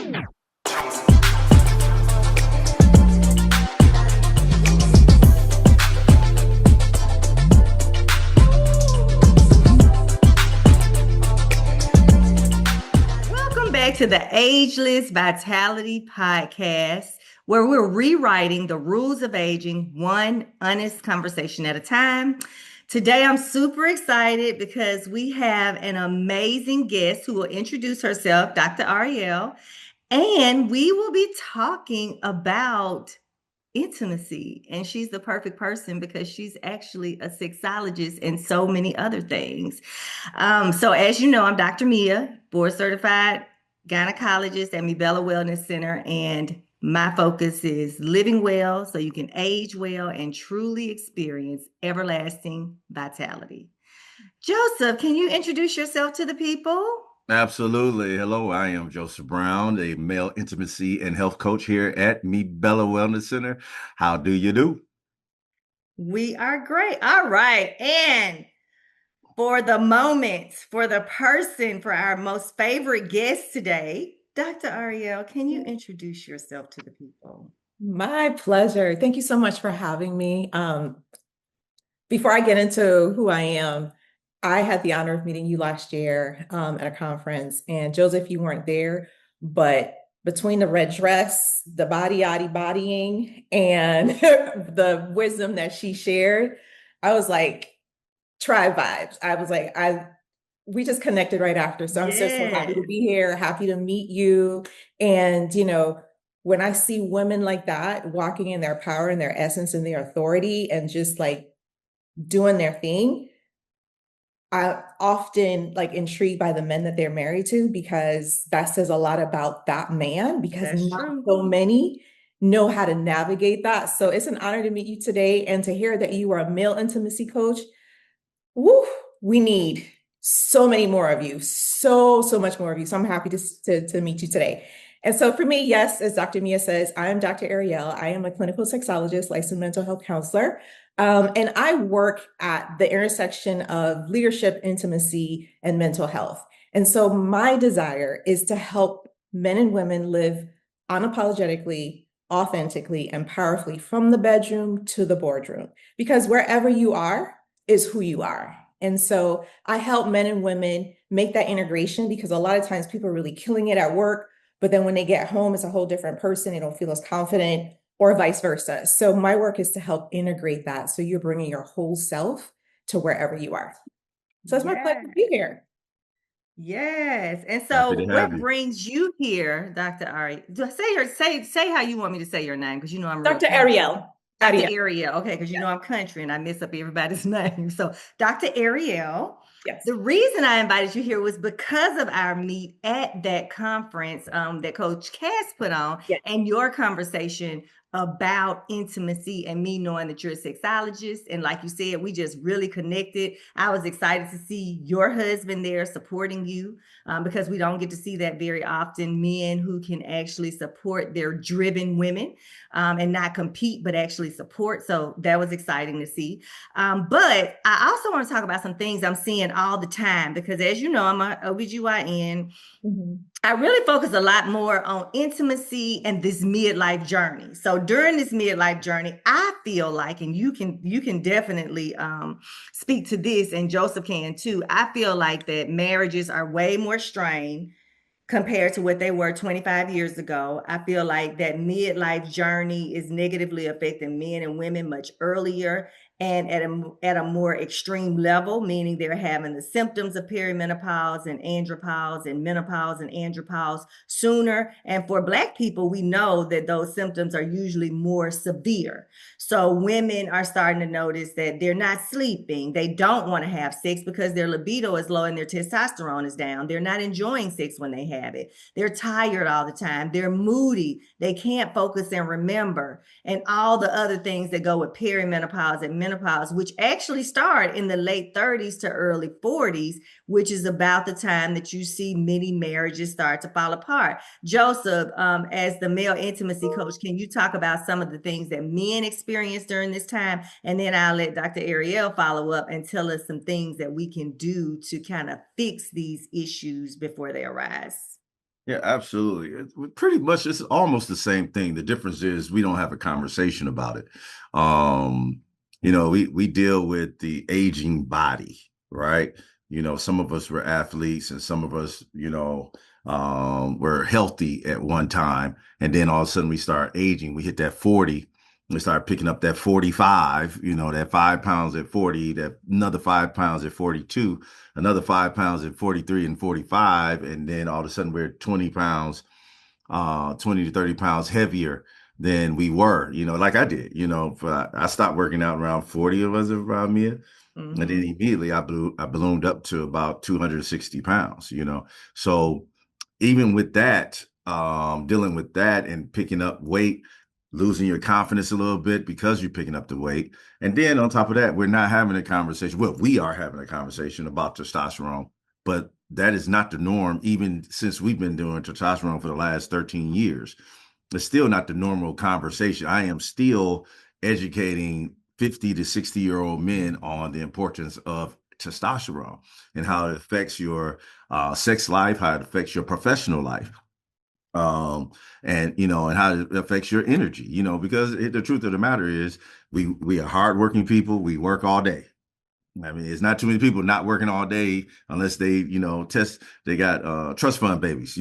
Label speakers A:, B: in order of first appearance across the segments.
A: Welcome back to the Ageless Vitality Podcast, where we're rewriting the rules of aging one honest conversation at a time. Today, I'm super excited because we have an amazing guest who will introduce herself, Dr. Ariel, and we will be talking about intimacy. And she's the perfect person because she's actually a sexologist and so many other things. So as you know, I'm Dr. Mia, board certified gynecologist at Mibella Wellness Center, and my focus is living well so you can age well and truly experience everlasting vitality. Joseph, can you introduce yourself to the people?
B: Absolutely. Hello, I am Joseph Brown, a male intimacy and health coach here at Mibella Wellness Center. How do you do?
A: We are great. All right. And for the moment, for the person, for our most favorite guest today, Dr. Ariel, can you introduce yourself to the people?
C: My pleasure. Thank you so much for having me. Before I get into who I am, I had the honor of meeting you last year at a conference, and Joseph, you weren't there, but between the red dress, the bodying, and the wisdom that she shared, I was like, tribe vibes. I was like, we just connected right after. So I'm so happy to be here, happy to meet you. And, when I see women like that walking in their power and their essence and their authority and just like doing their thing, I often like intrigued by the men that they're married to, because that says a lot about that man, because not so many know how to navigate that. So it's an honor to meet you today and to hear that you are a male intimacy coach. Woo, we need so many more of you, so much more of you. So I'm happy to meet you today. And so for me, yes, as Dr. Mia says, I am Dr. Ariel. I am a clinical sexologist, licensed mental health counselor. And I work at the intersection of leadership, intimacy, and mental health. And so my desire is to help men and women live unapologetically, authentically, and powerfully from the bedroom to the boardroom, because wherever you are is who you are. And so I help men and women make that integration, because a lot of times people are really killing it at work, but then when they get home, it's a whole different person. They don't feel as confident, or vice versa. So my work is to help integrate that, so you're bringing your whole self to wherever you are. So it's my pleasure to be here.
A: Yes. And so what brings you here, Dr. Ari? Say how you want me to say your name, because I'm
C: Dr. Ariel.
A: Dr. Ariel. Okay, because I'm country and I mess up everybody's name. So Dr. Ariel. Yes. The reason I invited you here was because of our meet at that conference that Coach Cass put on, and your conversation about intimacy, and me knowing that you're a sexologist. And like you said, we just really connected. I was excited to see your husband there supporting you, because we don't get to see that very often, men who can actually support their driven women and not compete, but actually support. So that was exciting to see. But I also want to talk about some things I'm seeing all the time, because as you know, I'm an OBGYN. Mm-hmm. I really focus a lot more on intimacy and this midlife journey. So during this midlife journey, I feel like, and you can definitely speak to this, and Joseph can too. I feel like that marriages are way more strained compared to what they were 25 years ago. I feel like that midlife journey is negatively affecting men and women much earlier and at a more extreme level, meaning they're having the symptoms of perimenopause and andropause and menopause and andropause sooner. And for Black people, we know that those symptoms are usually more severe. So women are starting to notice that they're not sleeping. They don't want to have sex because their libido is low and their testosterone is down. They're not enjoying sex when they have it. They're tired all the time. They're moody. They can't focus and remember, and all the other things that go with perimenopause and menopause, which actually start in the late 30s to early 40s, which is about the time that you see many marriages start to fall apart. Joseph, as the male intimacy coach, can you talk about some of the things that men experience during this time? And then I'll let Dr. Ariel follow up and tell us some things that we can do to kind of fix these issues before they arise.
B: Yeah, absolutely. Pretty much, it's almost the same thing. The difference is we don't have a conversation about it. Um, we deal with the aging body, right? Some of us were athletes, and some of us, were healthy at one time, and then all of a sudden we start aging. We hit that 40. We start picking up that 45. That 5 pounds at 40, that another 5 pounds at 42, another 5 pounds at 43 and 45, and then all of a sudden we're 20 pounds, 20 to 30 pounds heavier than we were, like I did. I stopped working out around 40 of us around me. And then immediately I ballooned up to about 260 pounds, So even with that, dealing with that and picking up weight, losing your confidence a little bit because you're picking up the weight. And then on top of that, we're not having a conversation. Well, we are having a conversation about testosterone, but that is not the norm, even since we've been doing testosterone for the last 13 years. It's still not the normal conversation. I am still educating 50 to 60-year-old men on the importance of testosterone and how it affects your sex life, how it affects your professional life, and how it affects your energy, because the truth of the matter is we are hardworking people. We work all day. I mean, it's not too many people not working all day unless they, they got trust fund babies,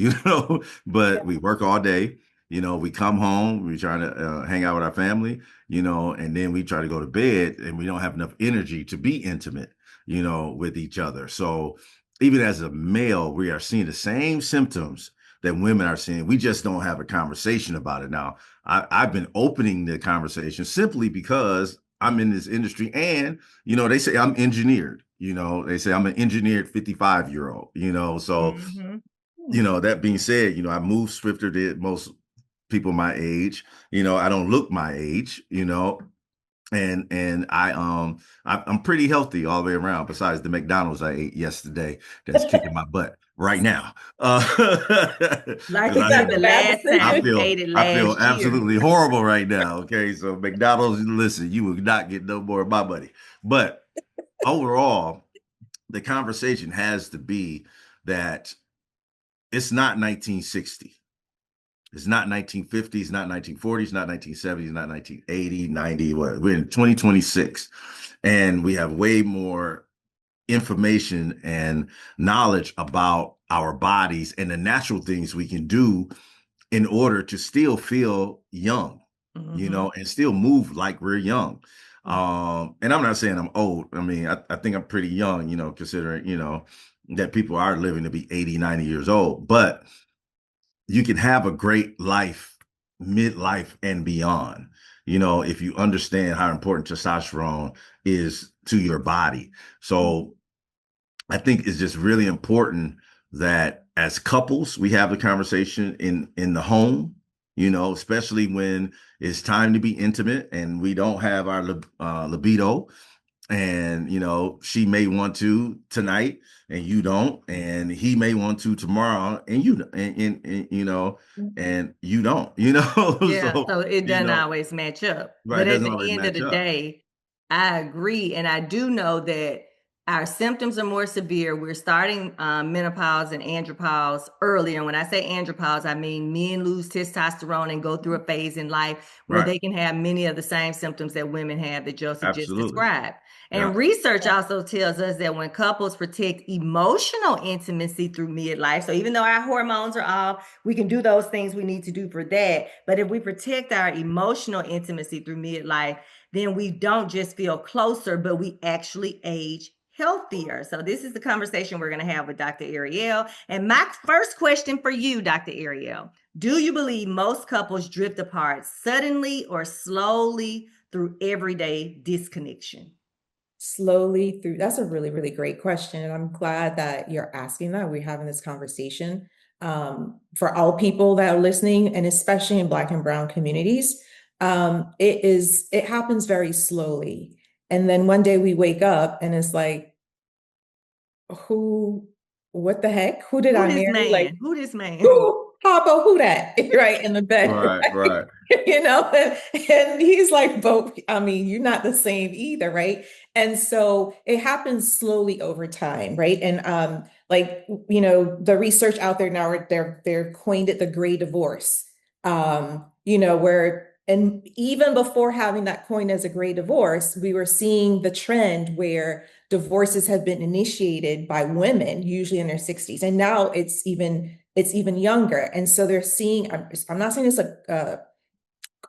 B: but we work all day. We come home, we try to hang out with our family, and then we try to go to bed, and we don't have enough energy to be intimate, with each other. So even as a male, we are seeing the same symptoms that women are seeing. We just don't have a conversation about it. Now, I've been opening the conversation simply because I'm in this industry, and they say I'm engineered. They say I'm an engineered 55-year-old. So that being said, I move swifter than most people my age. I don't look my age. And I'm pretty healthy all the way around. Besides the McDonald's I ate yesterday, that's kicking my butt right now.
A: Like you did the last time you ate it last year.
B: I feel absolutely horrible right now. Okay, so McDonald's, listen, you will not get no more of my money. But overall, the conversation has to be that it's not 1960. It's not 1950s, it's not 1940s, not 1970s, not 1980, 90. We're in 2026, and we have way more information and knowledge about our bodies and the natural things we can do in order to still feel young, and still move like we're young. And I'm not saying I'm old. I mean, I think I'm pretty young, considering, that people are living to be 80, 90 years old. But you can have a great life, midlife and beyond, if you understand how important testosterone is to your body. So I think it's just really important that as couples, we have the conversation in the home, especially when it's time to be intimate and we don't have our libido. And she may want to tonight and you don't, and he may want to tomorrow and you and you don't.
A: Yeah, so it doesn't always match up.
B: Right,
A: But
B: it
A: at
B: doesn't
A: the
B: always
A: end of
B: match
A: the
B: up.
A: day, I agree, and I do know that our symptoms are more severe. We're starting menopause and andropause earlier. And when I say andropause, I mean men lose testosterone and go through a phase in life where they can have many of the same symptoms that women have that Joseph just described. And research also tells us that when couples protect emotional intimacy through midlife, so even though our hormones are off, we can do those things we need to do for that. But if we protect our emotional intimacy through midlife, then we don't just feel closer, but we actually age healthier. So this is the conversation we're going to have with Dr. Ariel. And my first question for you, Dr. Ariel, do you believe most couples drift apart suddenly or slowly through everyday disconnection?
C: Slowly through, that's a really, really great question. And I'm glad that you're asking that. We're having this conversation. For all people that are listening, and especially in Black and Brown communities, it happens very slowly. And then one day we wake up and it's like, what the heck? Who did I marry?
A: Who this man?
C: Papa, who that? Right in the bed,
B: Right.
C: and he's like, but I mean, you're not the same either, right? And so it happens slowly over time, right? And like, the research out there now, they're coined it the gray divorce. Where, and even before having that coined as a gray divorce, we were seeing the trend where divorces have been initiated by women, usually in their 60s. And now it's even younger. And so they're seeing, I'm not saying it's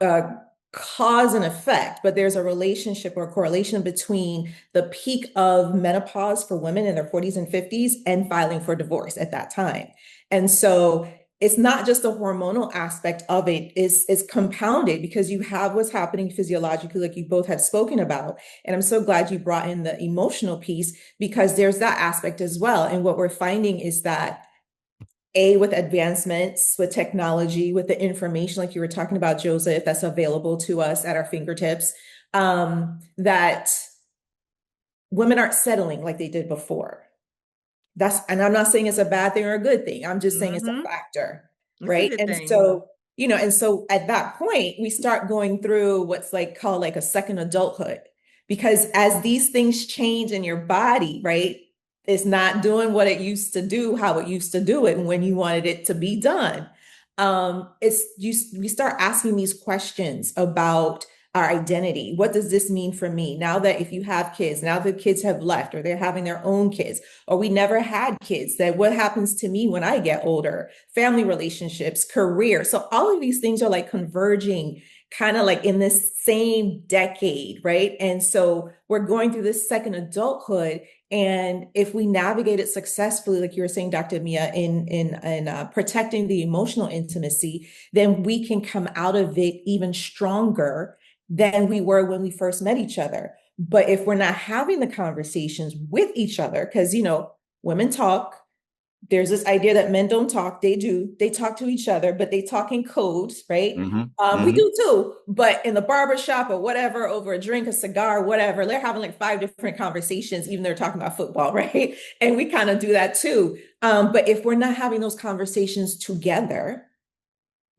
C: a cause and effect, but there's a relationship or a correlation between the peak of menopause for women in their 40s and 50s and filing for divorce at that time. And so it's not just the hormonal aspect of it is compounded because you have what's happening physiologically, like you both have spoken about. And I'm so glad you brought in the emotional piece because there's that aspect as well. And what we're finding is that with advancements, with technology, with the information, like you were talking about, Joseph, that's available to us at our fingertips, that women aren't settling like they did before. And I'm not saying it's a bad thing or a good thing. I'm just saying it's a factor, right? And so at that point, we start going through what's called a second adulthood, because as these things change in your body, right? It's not doing what it used to do, how it used to do it, and when you wanted it to be done. We start asking these questions about our identity. What does this mean for me? Now that if you have kids, now the kids have left or they're having their own kids, or we never had kids, that what happens to me when I get older? Family relationships, career. So all of these things are converging kind of in this same decade, right? And so we're going through this second adulthood. And if we navigate it successfully, like you were saying, Dr. Mia, in protecting the emotional intimacy, then we can come out of it even stronger than we were when we first met each other. But if we're not having the conversations with each other, because, women talk, there's this idea that men don't talk. They do. They talk to each other, but they talk in codes, right? We do too. But in the barbershop or whatever, over a drink, a cigar, whatever, they're having 5 different conversations, even they're talking about football, right? And we kind of do that too. But if we're not having those conversations together,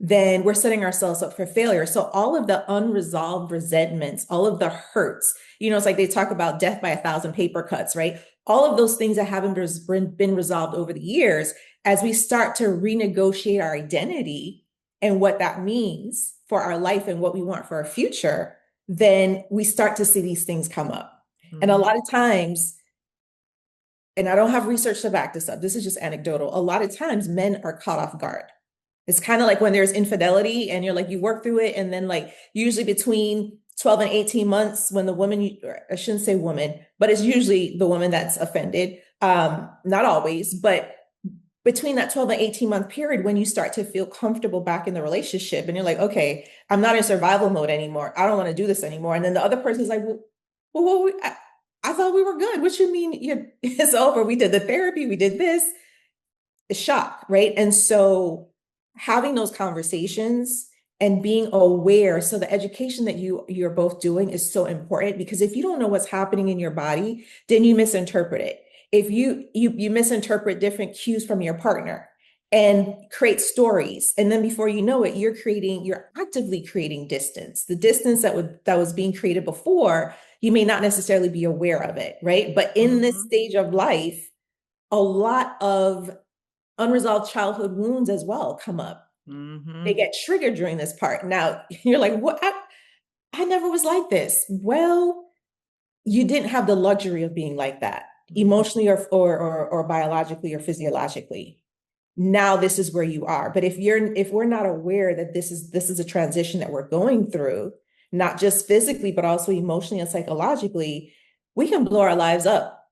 C: then we're setting ourselves up for failure. So all of the unresolved resentments, all of the hurts, it's like they talk about death by 1,000 paper cuts, right? All of those things that haven't been resolved over the years, as we start to renegotiate our identity and what that means for our life and what we want for our future, then we start to see these things come up. And a lot of times, and I don't have research to back this up, this is just anecdotal, a lot of times men are caught off guard. It's kind of like when there's infidelity and you work through it. And then usually between 12 and 18 months when the woman, I shouldn't say woman, but it's usually the woman that's offended. Not always, but between that 12 and 18-month period, when you start to feel comfortable back in the relationship and you're like, okay, I'm not in survival mode anymore. I don't want to do this anymore. And then the other person's like, well, I thought we were good. What you mean it's over? We did the therapy. We did this. It's shock, right? And so having those conversations and being aware. So the education that you're both doing is so important, because if you don't know what's happening in your body, then you misinterpret it. If you misinterpret different cues from your partner and create stories, and then before you know it, you're actively creating distance. The distance that was being created before, you may not necessarily be aware of it, right? But in this stage of life, a lot of unresolved childhood wounds as well come up. They get triggered during this part. Now you're like, what? I never was like this. Well, you didn't have the luxury of being like that emotionally or biologically or physiologically. Now this is where you are. But if we're not aware that this is a transition that we're going through, not just physically, but also emotionally and psychologically, we can blow our lives up.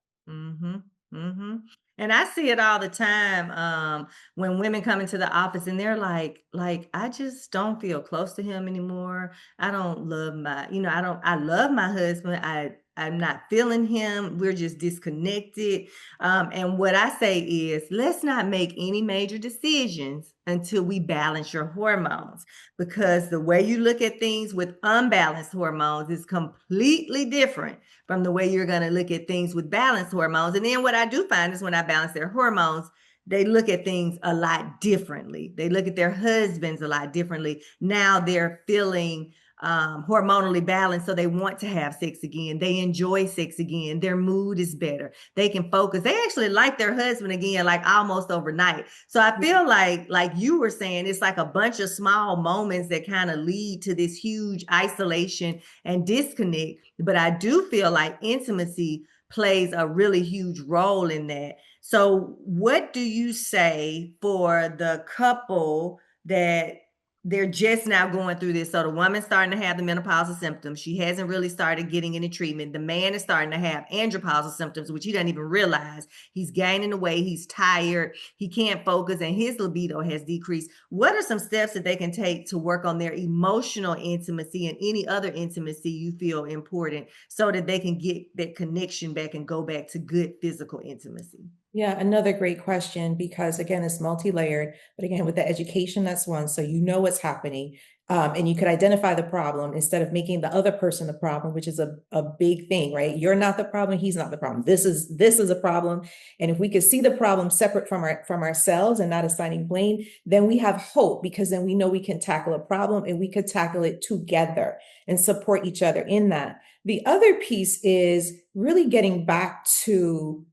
A: And I see it all the time when women come into the office and they're like, I just don't feel close to him anymore. I don't love I love my husband. I'm not feeling him. We're just disconnected. And what I say is, let's not make any major decisions until we balance your hormones, because the way you look at things with unbalanced hormones is completely different from the way you're going to look at things with balanced hormones. And then what I do find is when I balance their hormones, they look at things a lot differently. They look at their husbands a lot differently. Now they're feeling hormonally balanced, so they want to have sex again. They enjoy sex again. Their mood is better. They can focus. They actually like their husband again, like almost overnight. So I feel like you were saying, it's like a bunch of small moments that kind of lead to this huge isolation and disconnect. But I do feel like intimacy plays a really huge role in that. So what do you say for the couple that they're just now going through this? So the woman's starting to have the menopausal symptoms. She hasn't really started getting any treatment. The man is starting to have andropausal symptoms, which he doesn't even realize. He's gaining the weight. He's tired. He can't focus, and his libido has decreased. What are some steps that they can take to work on their emotional intimacy and any other intimacy you feel important so that they can get that connection back and go back to good physical intimacy?
C: Yeah, another great question, because again, it's multi-layered, but again, with the education, that's one. So you know what's happening, and you could identify the problem instead of making the other person the problem, which is a big thing, right? You're not the problem, he's not the problem. This is a problem. And if we could see the problem separate from ourselves and not assigning blame, then we have hope, because then we know we can tackle a problem and we could tackle it together and support each other in that. The other piece is really getting back to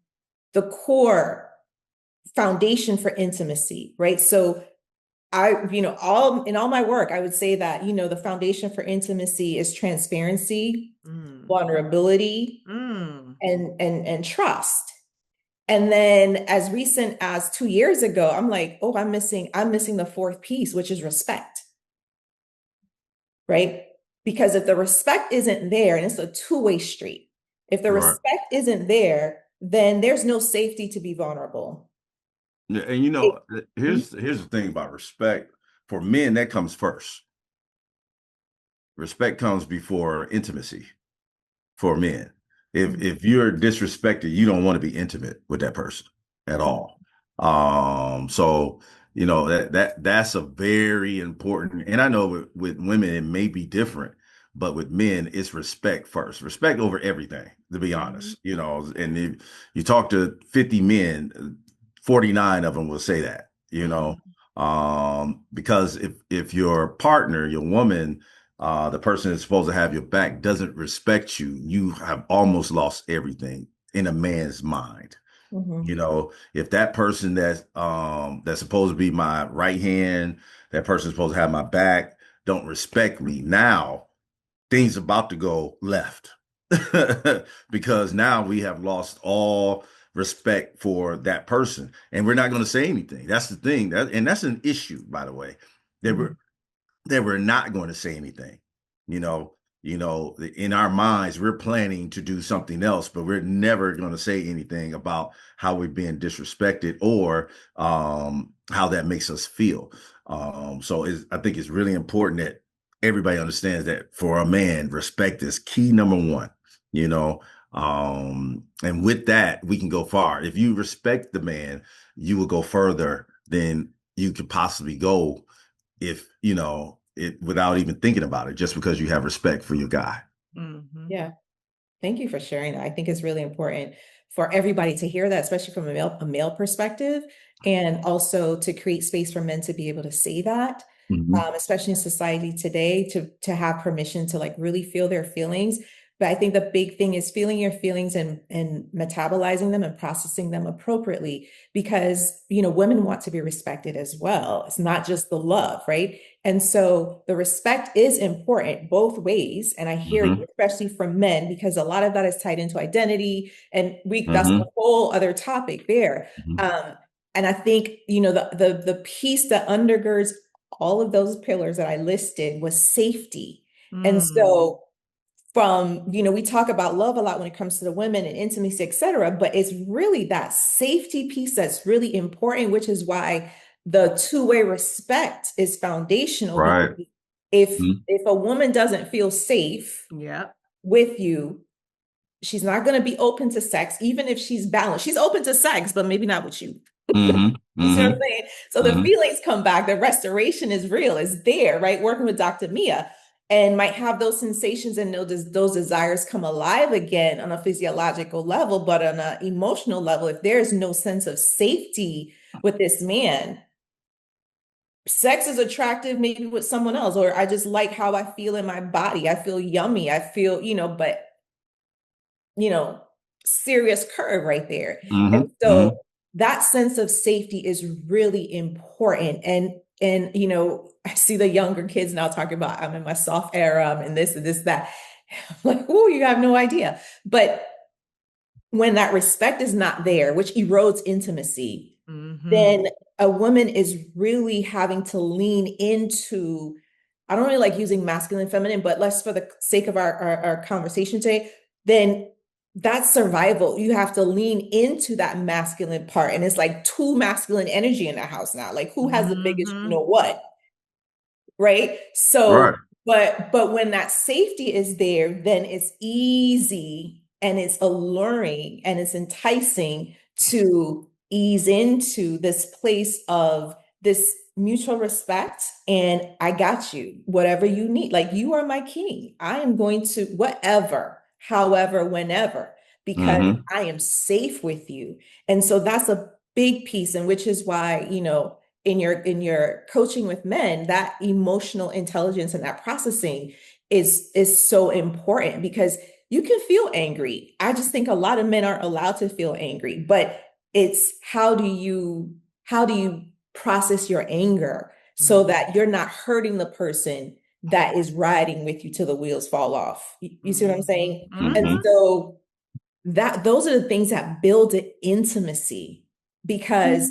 C: the core foundation for intimacy, right? So in all my work, I would say that, the foundation for intimacy is transparency, vulnerability, and trust. And then as recent as 2 years ago, I'm like, oh, I'm missing the fourth piece, which is respect, right? Because if the respect isn't there, and it's a two-way street, if the respect isn't there, then there's no safety to be vulnerable.
B: Yeah, and here's the thing about respect. For men, that comes first. Respect comes before intimacy for men. If you're disrespected, you don't want to be intimate with that person at all. So that's a very important, and I know with women it may be different, but with men, it's respect first. Respect over everything, to be honest. And if you talk to 50 men, 49 of them will say that, because if your partner, your woman, the person that's supposed to have your back doesn't respect you, you have almost lost everything in a man's mind. If that person that's supposed to be my right hand, that person's supposed to have my back, don't respect me, now things about to go left because now we have lost all respect for that person, and we're not going to say anything. That's the thing, and that's an issue, by the way, that we're not going to say anything. In our minds, we're planning to do something else, but we're never going to say anything about how we're being disrespected or how that makes us feel. So I think it's really important that everybody understands that for a man, respect is key number one, and with that, we can go far. If you respect the man, you will go further than you could possibly go if, it without even thinking about it, just because you have respect for your guy.
C: Yeah. Thank you for sharing that. I think it's really important for everybody to hear that, especially from a male perspective, and also to create space for men to be able to say that, especially in society today, to have permission to really feel their feelings. But I think the big thing is feeling your feelings and metabolizing them and processing them appropriately, because, women want to be respected as well. It's not just the love, right? And so the respect is important both ways. And I hear you, especially from men, because a lot of that is tied into identity, and that's a whole other topic there. And I think, the piece that undergirds all of those pillars that I listed was safety. And so we talk about love a lot when it comes to the women and intimacy, et cetera, but it's really that safety piece that's really important, which is why the two-way respect is foundational.
B: Right.
C: If a woman doesn't feel safe with you, she's not going to be open to sex, even if she's balanced. She's open to sex, but maybe not with you. You see what I'm saying? So the feelings come back, the restoration is real, it's there, right? Working with Dr. Mia, and might have those sensations and those desires come alive again on a physiological level, but on an emotional level, if there's no sense of safety with this man. Sex is attractive maybe with someone else, or I just like how I feel in my body. I feel yummy. I feel, but serious curve right there. And so that sense of safety is really important. And I see the younger kids now talking about, I'm in my soft era, I'm in this and this, that. I'm like, oh, you have no idea. But when that respect is not there, which erodes intimacy, then a woman is really having to lean into, I don't really like using masculine, feminine, but let's, for the sake of our conversation today, then that's survival. You have to lean into that masculine part. And it's like too masculine energy in the house now. Like, who has the biggest, what? Right. So, but when that safety is there, then it's easy and it's alluring and it's enticing to ease into this place of this mutual respect. And I got you, whatever you need. Like, you are my king. I am going to whatever, however, whenever, because I am safe with you. And so that's a big piece, and which is why, in your coaching with men, that emotional intelligence and that processing is so important, because you can feel angry. I just think a lot of men aren't allowed to feel angry, but it's how do you process your anger so that you're not hurting the person that is riding with you till the wheels fall off. You see what I'm saying? And so those are the things that build intimacy, because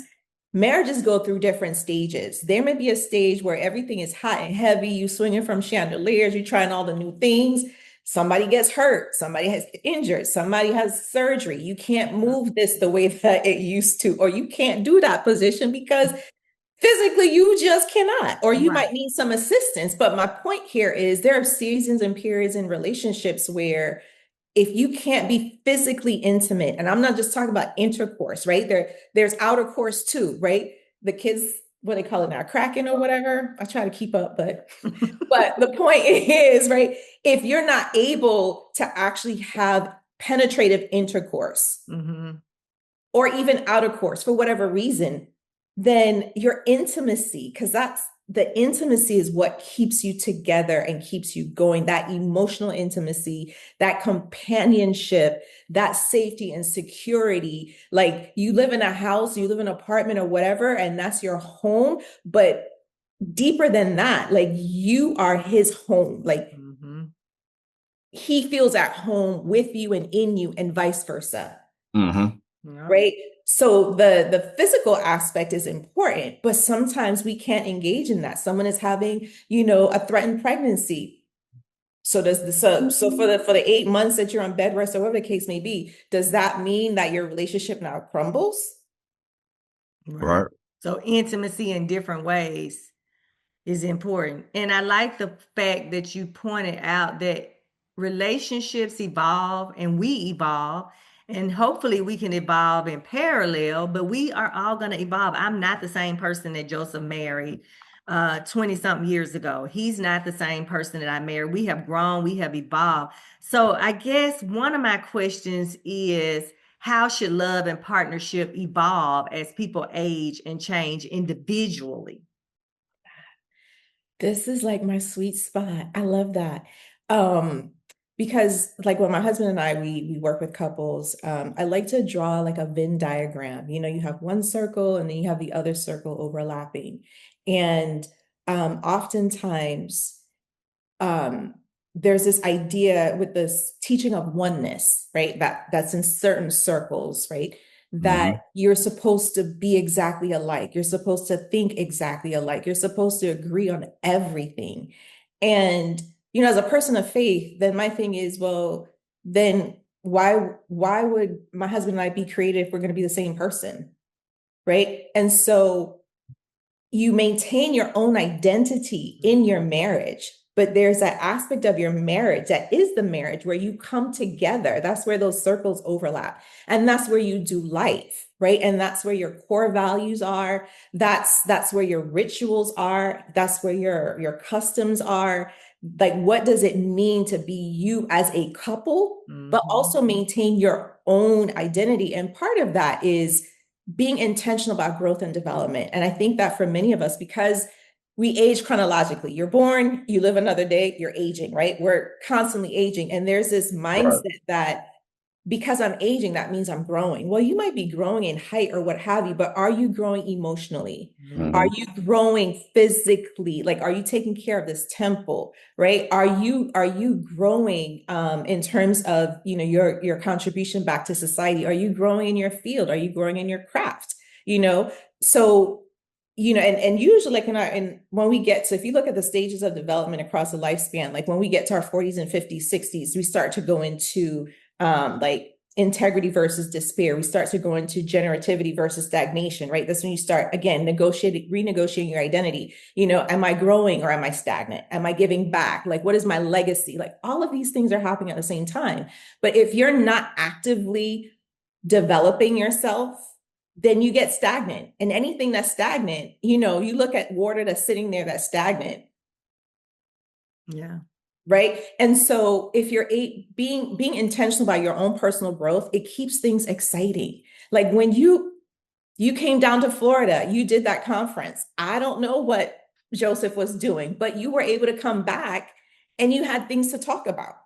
C: marriages go through different stages. There may be a stage where everything is hot and heavy. You swinging from chandeliers, you're trying all the new things. Somebody gets hurt, somebody has injured, somebody has surgery. You can't move this the way that it used to, or you can't do that position because physically you just cannot, or you might need some assistance. But my point here is there are seasons and periods in relationships where if you can't be physically intimate, and I'm not just talking about intercourse, right? There's outer course too, right? The kids, what they call it now, cracking or whatever. I try to keep up, but the point is, right? If you're not able to actually have penetrative intercourse, or even outer course for whatever reason, then your intimacy, because the intimacy is what keeps you together and keeps you going. That emotional intimacy, that companionship, that safety and security. Like, you live in a house, you live in an apartment or whatever, and that's your home. But deeper than that, like, you are his home. Like, he feels at home with you and in you, and vice versa. Right. So the physical aspect is important, but sometimes we can't engage in that. Someone is having, a threatened pregnancy. So for the 8 months that you're on bed rest or whatever the case may be, does that mean that your relationship now crumbles?
B: Right.
A: So intimacy in different ways is important. And I like the fact that you pointed out that relationships evolve and we evolve, and hopefully we can evolve in parallel, but we are all going to evolve. I'm not the same person that Joseph married 20 something years ago. He's not the same person that I married. We have grown, we have evolved. So I guess one of my questions is, how should love and partnership evolve as people age and change individually?
C: This is like my sweet spot. I love that. Because like when my husband and I, we work with couples, I like to draw like a Venn diagram. You have one circle and then you have the other circle overlapping. And oftentimes, there's this idea with this teaching of oneness, right? That's in certain circles, right? That you're supposed to be exactly alike. You're supposed to think exactly alike. You're supposed to agree on everything. And, as a person of faith, then my thing is, well, then why would my husband and I be created if we're going to be the same person? Right. And so you maintain your own identity in your marriage, but there's that aspect of your marriage that is the marriage where you come together. That's where those circles overlap. And that's where you do life, right? And that's where your core values are. That's where your rituals are. That's where your customs are. Like, what does it mean to be you as a couple, but also maintain your own identity? And part of that is being intentional about growth and development. And I think that for many of us, because we age chronologically, you're born, you live another day, you're aging, right? We're constantly aging. And there's this mindset that because I'm aging, that means I'm growing. Well, you might be growing in height or what have you, but are you growing emotionally?
B: Mm-hmm.
C: Are you growing physically? Like, are you taking care of this temple, right? Are you growing in terms of, you know, your contribution back to society? Are you growing in your field? Are you growing in your craft? You know, so you know, and usually like and when we get to, if you look at the stages of development across the lifespan, like when we get to our 40s and 50s, 60s, we start to go into like integrity versus despair. We start to go into generativity versus stagnation, right? That's when you start again renegotiating your identity. You know, am I growing or am I stagnant? Am I giving back? Like, what is my legacy? Like, all of these things are happening at the same time. But if you're not actively developing yourself, then you get stagnant. And anything that's stagnant, you know, you look at water that's sitting there that's stagnant.
A: Yeah.
C: Right. And so if you're being intentional about your own personal growth, it keeps things exciting. Like when you came down to Florida, you did that conference. I don't know what Joseph was doing, but you were able to come back and you had things to talk about.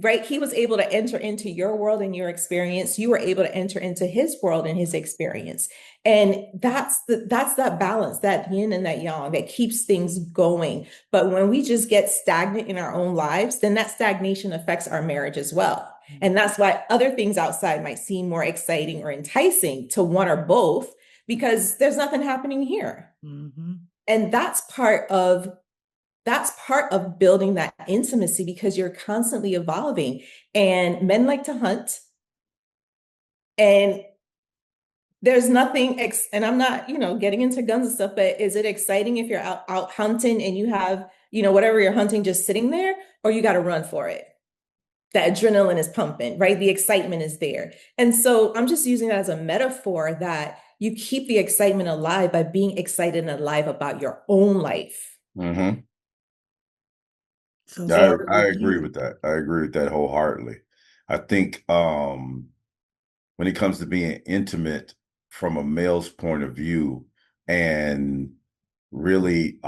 C: Right? He was able to enter into your world and your experience. You were able to enter into his world and his experience. And that's that balance, that yin and that yang that keeps things going. But when we just get stagnant in our own lives, then that stagnation affects our marriage as well. And that's why other things outside might seem more exciting or enticing to one or both, because there's nothing happening here. Mm-hmm. And that's part of building that intimacy, because you're constantly evolving. And men like to hunt. And there's nothing, and I'm not, you know, getting into guns and stuff, but is it exciting if you're out hunting and you have, you know, whatever you're hunting just sitting there, or you got to run for it? The adrenaline is pumping, right? The excitement is there. And so I'm just using that as a metaphor that you keep the excitement alive by being excited and alive about your own life.
B: Mm-hmm. So I agree with that. I agree with that wholeheartedly. I think when it comes to being intimate from a male's point of view and really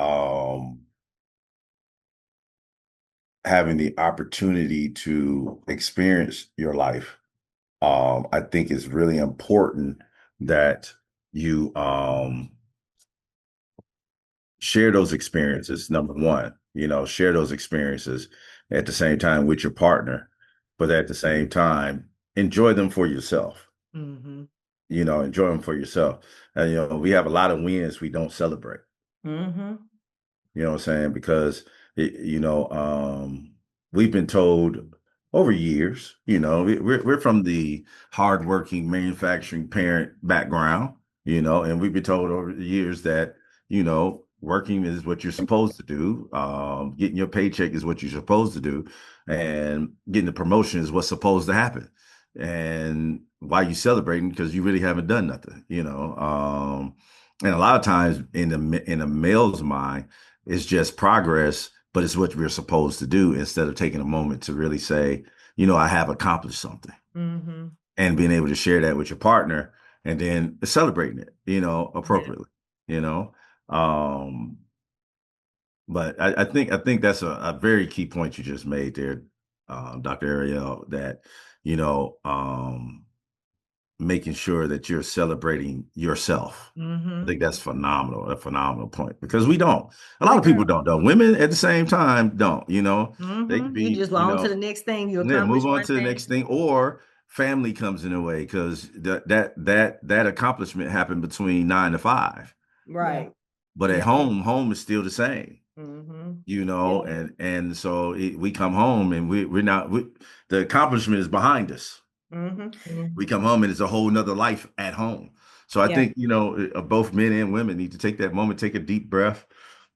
B: having the opportunity to experience your life, I think it's really important that you share those experiences. Number one, you know, share those experiences at the same time with your partner, but at the same time, enjoy them for yourself. Mm-hmm. You know, enjoy them for yourself. And, you know, we have a lot of wins we don't celebrate. Mm-hmm. You know what I'm saying? Because, we've been told over years, you know, we're from the hardworking manufacturing parent background, you know, and we've been told over the years that, you know, working is what you're supposed to do. Getting your paycheck is what you're supposed to do. And getting the promotion is what's supposed to happen. And why you celebrating? Because you really haven't done nothing, you know. And a lot of times in a male's mind, it's just progress, but it's what we're supposed to do, instead of taking a moment to really say, you know, I have accomplished something. Mm-hmm. And being able to share that with your partner and then celebrating it, you know, appropriately, you know. But I think that's a very key point you just made there, Dr. Ariel, that, you know, making sure that you're celebrating yourself. Mm-hmm. I think that's a phenomenal point, because we don't. A lot of people don't. Though. Women at the same time don't. You know, mm-hmm. They can be. You just on to the next thing. You move on to the next thing, or family comes in the way, because that accomplishment happened between 9 to 5. Right. But at home is still the same. Mm-hmm. You know, and so we come home and we're not. The accomplishment is behind us. Mm-hmm. We come home and it's a whole nother life at home. So I think, you know, both men and women need to take that moment, take a deep breath,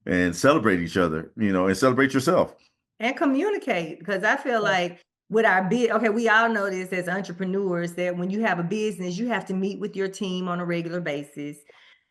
B: and celebrate each other, you know, and celebrate yourself. And communicate, because I feel like with our we all know this as entrepreneurs, that when you have a business, you have to meet with your team on a regular basis.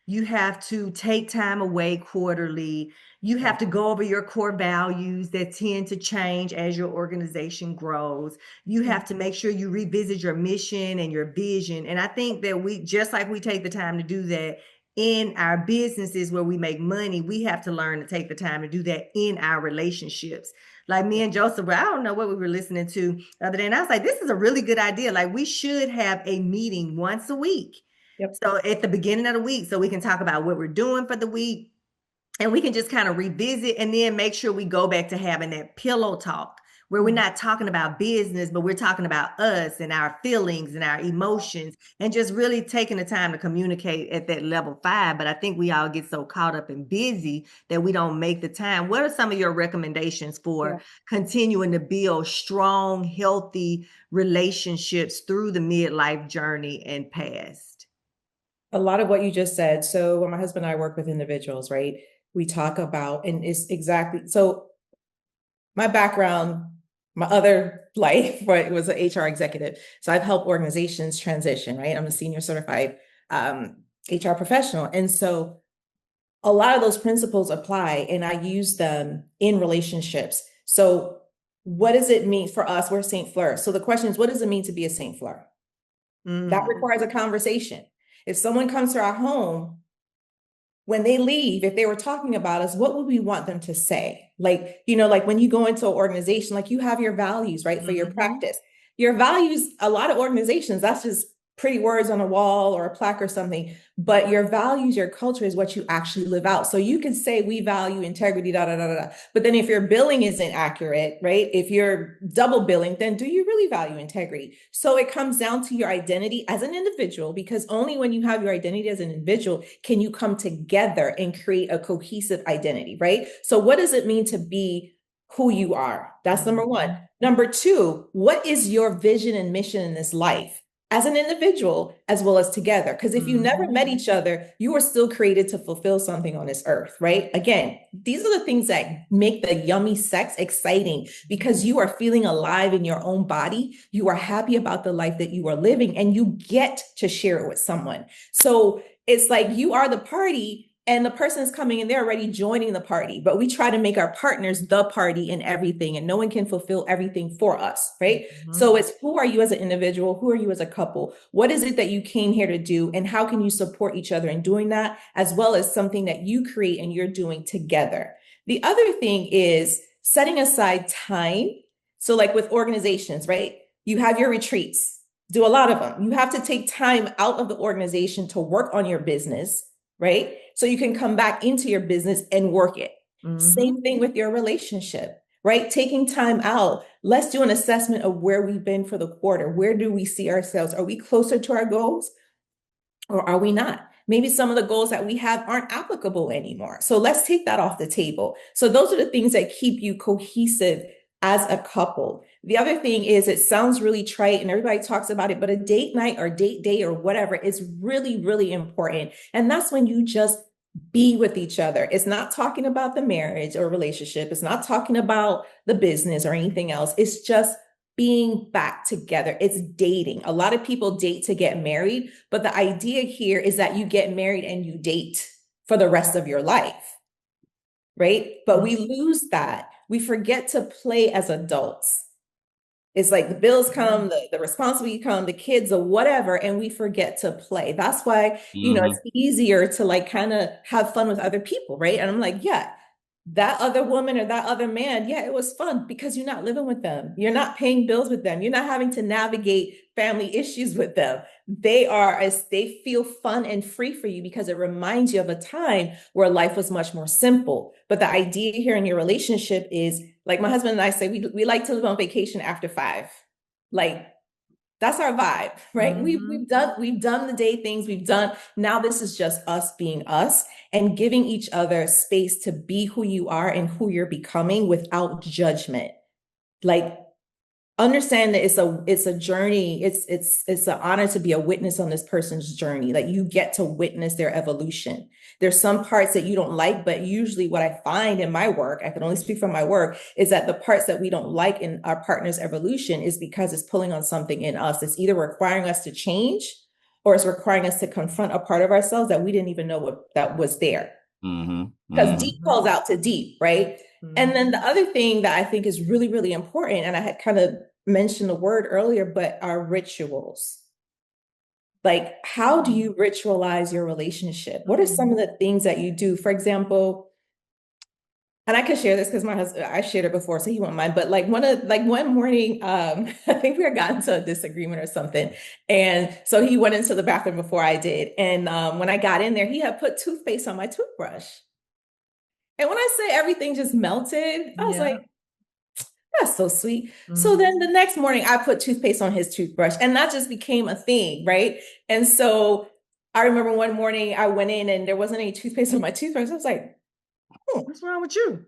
A: You have to take time away quarterly. You have to go over your core values that tend to change as your organization grows. You have to make sure you revisit your mission and your vision. And I think that we, just like we take the time to do that in our businesses where we make money, we have to learn to take the time to do that in our relationships. Like me and Joseph, I don't know what we were listening to the other day, and I was like, this is a really good idea. Like, we should have a meeting once a week.
C: Yep.
A: So at the beginning of the week, so we can talk about what we're doing for the week, and we can just kind of revisit and then make sure we go back to having that pillow talk where we're not talking about business, but we're talking about us and our feelings and our emotions, and just really taking the time to communicate at that level 5. But I think we all get so caught up and busy that we don't make the time. What are some of your recommendations for continuing to build strong, healthy relationships through the midlife journey and past?
C: A lot of what you just said. So when my husband and I work with individuals, right, we talk about, and it's exactly, so my background, my other life, right, was an HR executive. So I've helped organizations transition, right? I'm a senior certified HR professional. And so a lot of those principles apply, and I use them in relationships. So what does it mean for us? We're St. Fleur. So the question is, what does it mean to be a St. Fleur? That requires a conversation. If someone comes to our home, when they leave, if they were talking about us, what would we want them to say? Like, you know, like when you go into an organization, like you have your values, right, for your practice. Your values, a lot of organizations, that's just pretty words on a wall or a plaque or something, but your values, your culture is what you actually live out. So you can say we value integrity, da, da, da, da, da. But then if your billing isn't accurate, right? If you're double billing, then do you really value integrity? So it comes down to your identity as an individual, because only when you have your identity as an individual can you come together and create a cohesive identity, right? So what does it mean to be who you are? That's number one. Number two, what is your vision and mission in this life? As an individual, as well as together. Because if you never met each other, you were still created to fulfill something on this earth, right? Again, these are the things that make the yummy sex exciting, because you are feeling alive in your own body. You are happy about the life that you are living, and you get to share it with someone. So it's like you are the party, and the person is coming and they're already joining the party, but we try to make our partners the party in everything, and no one can fulfill everything for us, right? So it's, who are you as an individual? Who are you as a couple? What is it that you came here to do? And how can you support each other in doing that, as well as something that you create and you're doing together? The other thing is setting aside time. So like with organizations, right? You have your retreats, do a lot of them. You have to take time out of the organization to work on your business, right? So you can come back into your business and work it. Same thing with your relationship, right? Taking time out. Let's do an assessment of where we've been for the quarter. Where do we see ourselves? Are we closer to our goals, or are we not? Maybe some of the goals that we have aren't applicable anymore. So let's take that off the table. So those are the things that keep you cohesive as a couple. The other thing is, it sounds really trite and everybody talks about it, but a date night or date day or whatever is really, really important. And that's when you just be with each other. It's not talking about the marriage or relationship. It's not talking about the business or anything else. It's just being back together. It's dating. A lot of people date to get married, but the idea here is that you get married and you date for the rest of your life, right? But we lose that. We forget to play as adults. It's like the bills come, the responsibility come, the kids or whatever, and we forget to play. That's why, you know, it's easier to like kind of have fun with other people, right? And I'm like, yeah, that other woman or that other man, yeah, it was fun because you're not living with them. You're not paying bills with them. You're not having to navigate family issues with them. They feel fun and free for you because it reminds you of a time where life was much more simple. But the idea here in your relationship is, like my husband and I say, we like to live on vacation after 5. Like, that's our vibe, right? We've done the day things we've done. Now this is just us being us and giving each other space to be who you are and who you're becoming without judgment. Like, understand that it's a journey. It's an honor to be a witness on this person's journey. Like, you get to witness their evolution. There's some parts that you don't like, but usually what I find in my work, I can only speak from my work, is that the parts that we don't like in our partner's evolution is because it's pulling on something in us. It's either requiring us to change, or it's requiring us to confront a part of ourselves that we didn't even know that was there. Because deep calls out to deep, right? And then the other thing that I think is really, really important, and I had kind of mentioned the word earlier, but are rituals. Like, how do you ritualize your relationship? What are some of the things that you do? For example, and I can share this because my husband, I shared it before, so he won't mind. But like one morning, I think we had gotten to a disagreement or something. And so he went into the bathroom before I did. And when I got in there, he had put toothpaste on my toothbrush. And when I say everything just melted, I was like, that's so sweet. So then the next morning I put toothpaste on his toothbrush, and that just became a thing, right? And so I remember one morning I went in and there wasn't any toothpaste on my toothbrush. I was like,
A: what's wrong with you?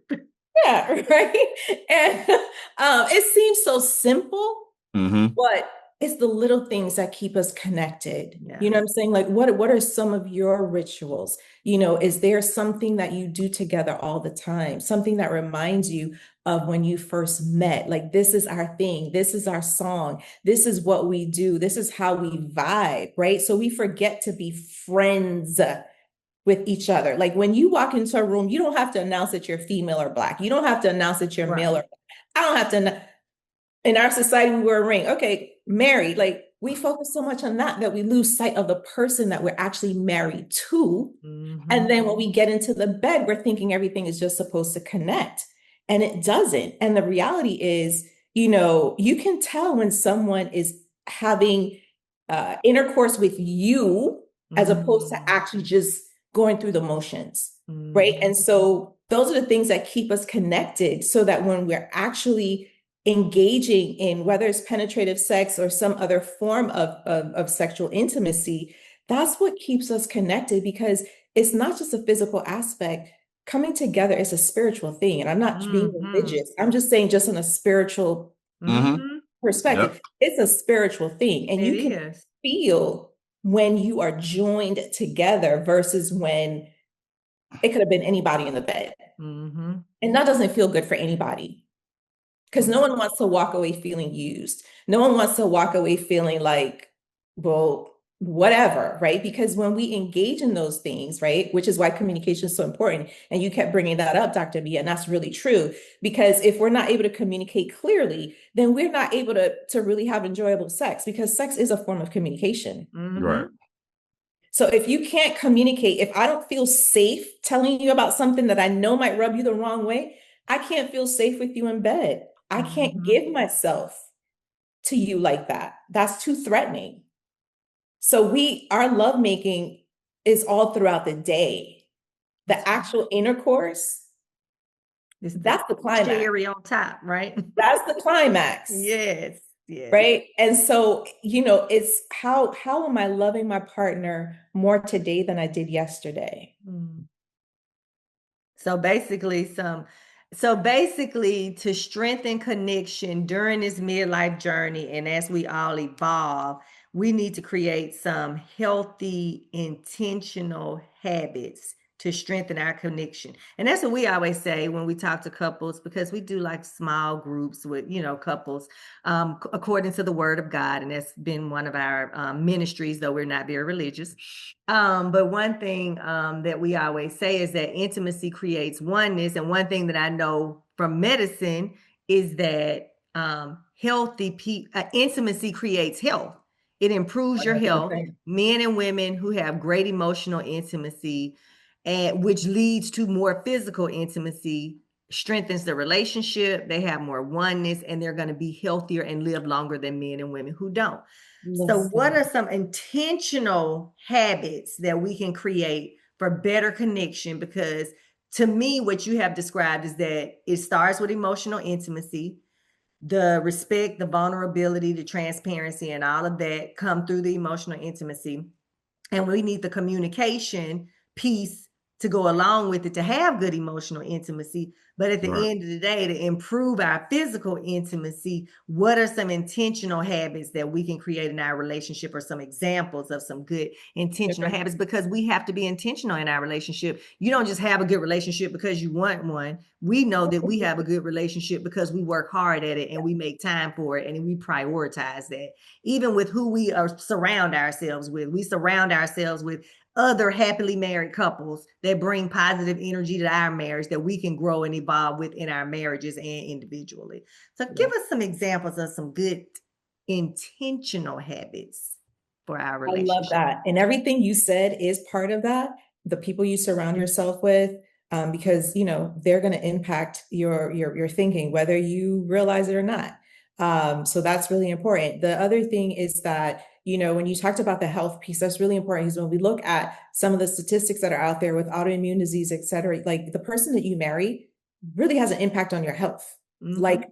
C: Yeah, right. And it seems so simple, but it's the little things that keep us connected.
A: Yeah.
C: You know what I'm saying? Like, what are some of your rituals? You know, is there something that you do together all the time? Something that reminds you of when you first met? Like, this is our thing. This is our song. This is what we do. This is how we vibe, right? So we forget to be friends with each other. Like when you walk into a room, you don't have to announce that you're female or Black. You don't have to announce that you're male or Black. I don't have to. In our society, we wear a ring. Okay, married. Like we focus so much on that we lose sight of the person that we're actually married to. And then when we get into the bed, we're thinking everything is just supposed to connect. And it doesn't. And the reality is, you know, you can tell when someone is having intercourse with you as opposed to actually just going through the motions, right? And so those are the things that keep us connected so that when we're actually engaging in whether it's penetrative sex or some other form of sexual intimacy, that's what keeps us connected, because it's not just a physical aspect. Coming together is a spiritual thing. And I'm not being religious. I'm just saying, just on a spiritual perspective, it's a spiritual thing. And you can feel when you are joined together versus when it could have been anybody in the bed. And that doesn't feel good for anybody, because no one wants to walk away feeling used. No one wants to walk away feeling like, well, whatever, right? Because when we engage in those things, right, which is why communication is so important. And you kept bringing that up, Dr. Mia, and that's really true. Because if we're not able to communicate clearly, then we're not able to really have enjoyable sex, because sex is a form of communication.
B: Right.
C: So if you can't communicate, if I don't feel safe telling you about something that I know might rub you the wrong way, I can't feel safe with you in bed. I can't give myself to you like that. That's too threatening. So our lovemaking is all throughout the day. The actual intercourse, that's the climax.
A: Cherry on top, right?
C: That's the climax.
A: Yes. Yes.
C: Right. And so, you know, it's how am I loving my partner more today than I did yesterday?
A: So basically to strengthen connection during this midlife journey, and as we all evolve, we need to create some healthy, intentional habits to strengthen our connection. And that's what we always say when we talk to couples, because we do like small groups with, you know, couples, according to the word of God. And that's been one of our ministries, though we're not very religious. But one thing that we always say is that intimacy creates oneness. And one thing that I know from medicine is that intimacy creates health. It improves your health. Men and women who have great emotional intimacy, and which leads to more physical intimacy, strengthens the relationship. They have more oneness, and they're going to be healthier and live longer than men and women who don't. So what are some intentional habits that we can create for better connection? Because to me, what you have described is that it starts with emotional intimacy, the respect, the vulnerability, the transparency, and all of that come through the emotional intimacy. And we need the communication piece to go along with it, to have good emotional intimacy. But at the
B: Right.
A: end of the day, to improve our physical intimacy, what are some intentional habits that we can create in our relationship, or some examples of some good intentional habits? Because we have to be intentional in our relationship. You don't just have a good relationship because you want one. We know that we have a good relationship because we work hard at it and we make time for it and we prioritize that. Even with who we surround ourselves with, we surround ourselves with other happily married couples that bring positive energy to our marriage, that we can grow and evolve within our marriages and individually. So give us some examples of some good intentional habits for our relationship.
C: I love that. And everything you said is part of that. The people you surround yourself with, because they're going to impact your thinking, whether you realize it or not. So that's really important. The other thing is that, when you talked about the health piece, that's really important, because when we look at some of the statistics that are out there with autoimmune disease, et cetera, like the person that you marry really has an impact on your health, like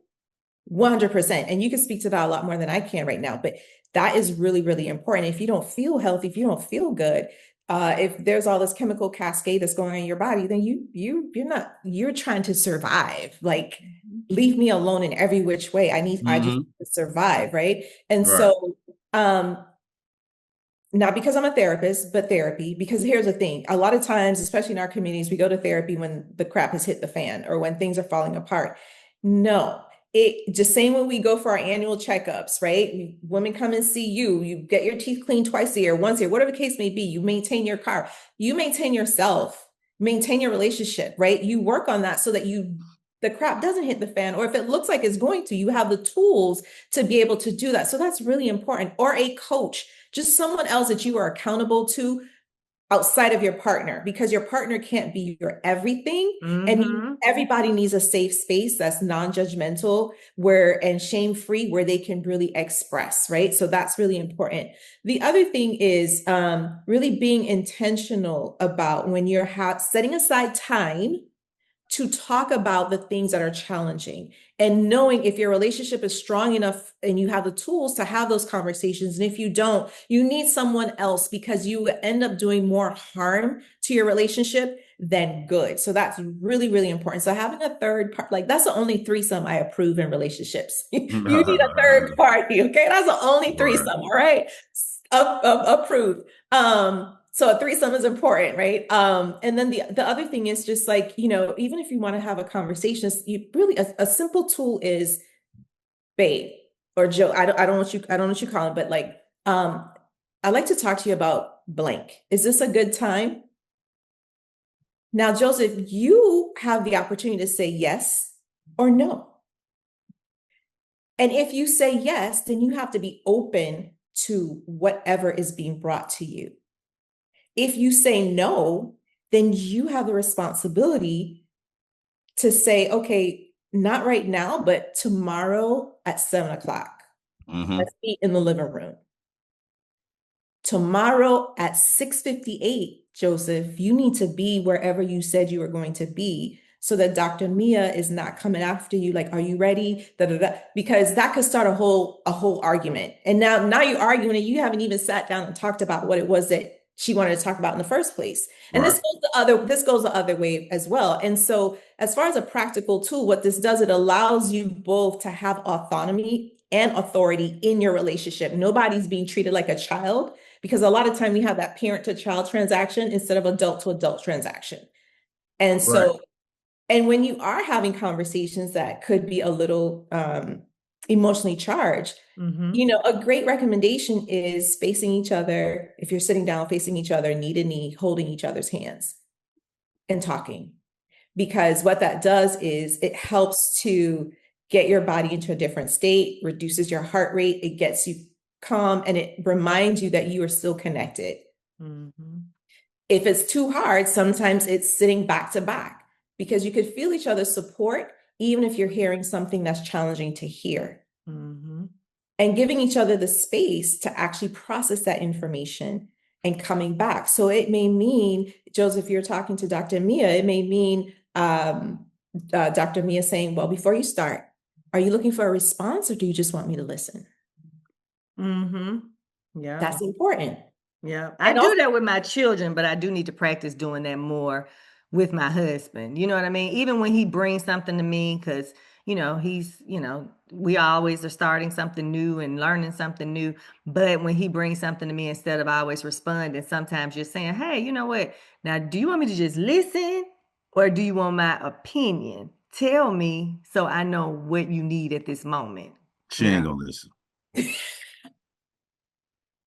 C: 100%. And you can speak to that a lot more than I can right now, but that is really, really important. If you don't feel healthy, if you don't feel good, if there's all this chemical cascade that's going on in your body, then you're trying to survive. Like, leave me alone in every which way. I just need to survive. Right. And so, not because I'm a therapist, but therapy, because here's the thing. A lot of times, especially in our communities, we go to therapy when the crap has hit the fan or when things are falling apart. No, it just same when we go for our annual checkups, right? Women come and see you, you get your teeth cleaned twice a year, once a year, whatever the case may be. You maintain your car, you maintain yourself, maintain your relationship, right? You work on that so that the crap doesn't hit the fan, or if it looks like it's going to, you have the tools to be able to do that. So that's really important. Or a coach, just someone else that you are accountable to outside of your partner, because your partner can't be your everything. And everybody needs a safe space that's non-judgmental, and shame-free, where they can really express, right? So that's really important. The other thing is really being intentional about when you're setting aside time to talk about the things that are challenging, and knowing if your relationship is strong enough and you have the tools to have those conversations. And if you don't, you need someone else, because you end up doing more harm to your relationship than good. So that's really, really important. So having a third part, like, that's the only threesome I approve in relationships. You need a third party. Okay. That's the only threesome. All right. Approved. So a threesome is important, right? And then the other thing is just like, even if you want to have a conversation, you really, a simple tool is, babe or Joe. I don't want you calling, but like, I'd like to talk to you about blank. Is this a good time? Now, Joseph, you have the opportunity to say yes or no. And if you say yes, then you have to be open to whatever is being brought to you. If you say no, then you have the responsibility to say, okay, not right now, but tomorrow at 7:00. Let's meet in the living room. Tomorrow at 6:58, Joseph, you need to be wherever you said you were going to be, so that Dr. Mia is not coming after you like, are you ready? Da, da, da. Because that could start a whole argument. And now you're arguing and you haven't even sat down and talked about what it was that she wanted to talk about in the first place. And this goes the other way as well. And so as far as a practical tool, what this does, it allows you both to have autonomy and authority in your relationship. Nobody's being treated like a child, because a lot of time we have that parent to child transaction instead of adult to adult transaction. And so, and when you are having conversations that could be a little emotionally charged, a great recommendation is facing each other. If you're sitting down, facing each other, knee to knee, holding each other's hands and talking. Because what that does is it helps to get your body into a different state, reduces your heart rate, it gets you calm, and it reminds you that you are still connected. If it's too hard, sometimes it's sitting back to back, because you could feel each other's support, even if you're hearing something that's challenging to hear. And giving each other the space to actually process that information and coming back. So it may mean, Joseph, you're talking to Dr. Mia, it may mean Dr. Mia saying, well, before you start, are you looking for a response, or do you just want me to listen? Yeah. That's important.
A: Yeah, I do that with my children, but I do need to practice doing that more with my husband. You know what I mean? Even when he brings something to me, because, we always are starting something new and learning something new. But when he brings something to me, instead of always responding, sometimes you're saying, hey, you know what? Now, do you want me to just listen or do you want my opinion? Tell me so I know what you need at this moment.
B: She ain't gonna listen.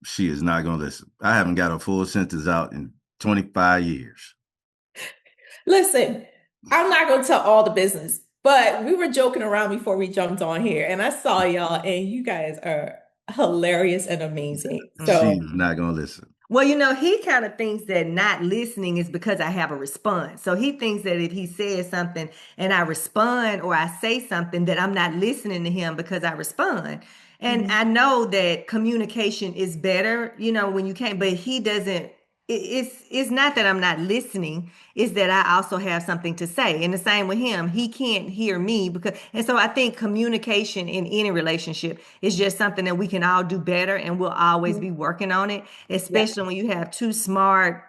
B: She is not gonna listen. I haven't got a full sentence out in 25 years.
C: Listen, I'm not gonna tell all the business, but we were joking around before we jumped on here, and I saw y'all, and you guys are hilarious and amazing. So
B: She's not gonna listen.
A: Well, he kind of thinks that not listening is because I have a response. So he thinks that if he says something and I respond or I say something, that I'm not listening to him because I respond. And I know that communication is better, when you can't, but he doesn't. It's not that I'm not listening, it's that I also have something to say. And the same with him, he can't hear me and so I think communication in any relationship is just something that we can all do better, and we'll always be working on it, especially when you have two smart,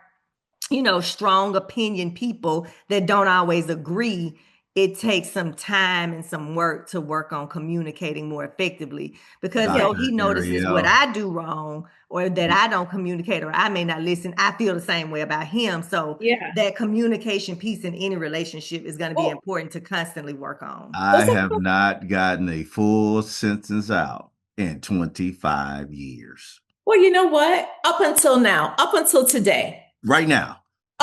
A: strong opinion people that don't always agree. It takes some time and some work to work on communicating more effectively, because though he notices what I do wrong or that I don't communicate or I may not listen, I feel the same way about him. So that communication piece in any relationship is going to be important to constantly work on.
B: I have not gotten a full sentence out in 25 years.
C: Well, you know what? Up until now, up until today.
B: Right now.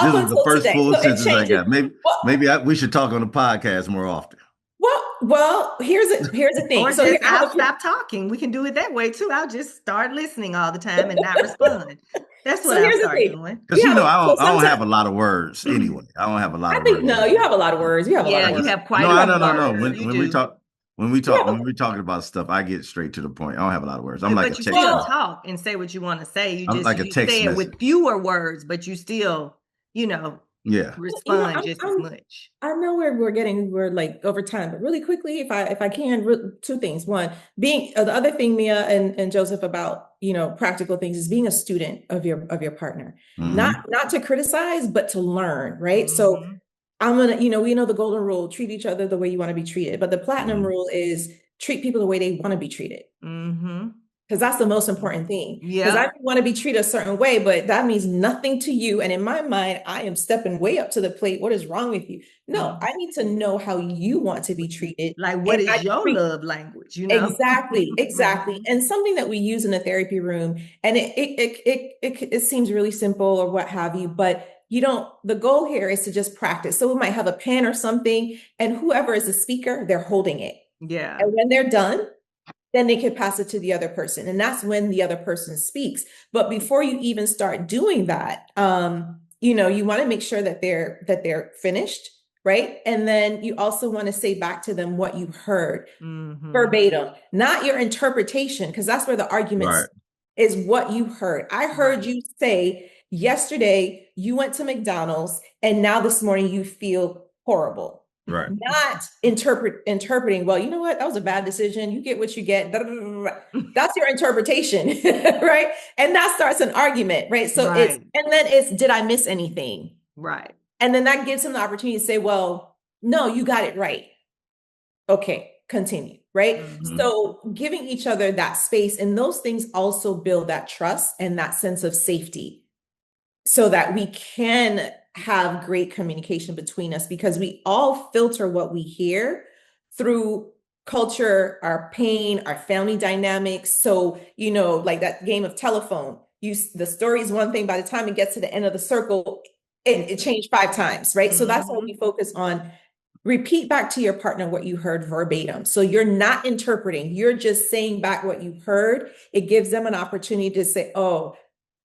B: This is the first full sentence I got. Maybe we should talk on the podcast more often.
C: Well, here's the thing.
A: Or so I'll stop talking. We can do it that way too. I'll just start listening all the time and not respond. That's what I'll start doing.
B: Because I don't have a lot of words anyway. I don't have a lot of words.
C: No, you have a lot of words. You have a lot of words.
A: You have quite a lot of
B: words. No. When we're talking about stuff, I get straight to the point. I don't have a lot of words. I'm like a text.
A: But you still talk and say what you want to say. You say it with fewer words, but you still, respond just as much.
C: I know we're like over time, but really quickly, if I can, two things. One, being the other thing, Mia and Joseph, about practical things, is being a student of your partner, not to criticize, but to learn, right? So I'm gonna, we know the golden rule: treat each other the way you want to be treated. But the platinum rule is treat people the way they want to be treated. Because that's the most important thing. Because I want to be treated a certain way, but that means nothing to you. And in my mind, I am stepping way up to the plate. What is wrong with you? No, I need to know how you want to be treated.
A: Like, what is your love language?
C: Exactly. And something that we use in the therapy room, and it seems really simple or what have you, but the goal here is to just practice. So we might have a pen or something, and whoever is the speaker, they're holding it.
A: Yeah.
C: And when they're done, then they can pass it to the other person. And that's when the other person speaks. But before you even start doing that, you want to make sure that they're finished, right? And then you also want to say back to them what you heard verbatim, not your interpretation, because that's where the argument is, what you heard. I heard you say yesterday you went to McDonald's and now this morning you feel horrible.
B: Right.
C: Not interpreting, well, you know what? That was a bad decision. You get what you get. That's your interpretation, right? And that starts an argument, right? So did I miss anything?
A: Right.
C: And then that gives him the opportunity to say, well, no, you got it right. Okay, continue, right? So giving each other that space, and those things also build that trust and that sense of safety, so that we can have great communication between us, because we all filter what we hear through culture, our pain, our family dynamics. So, like that game of telephone, the story is one thing, by the time it gets to the end of the circle, it changed 5 times, right? So that's why we focus on repeat back to your partner what you heard verbatim. So you're not interpreting, you're just saying back what you heard. It gives them an opportunity to say, oh,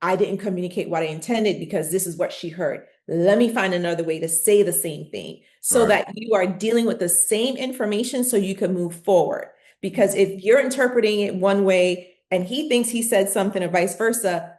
C: I didn't communicate what I intended because this is what she heard. Let me find another way to say the same thing, so that you are dealing with the same information so you can move forward. Because if you're interpreting it one way and he thinks he said something or vice versa,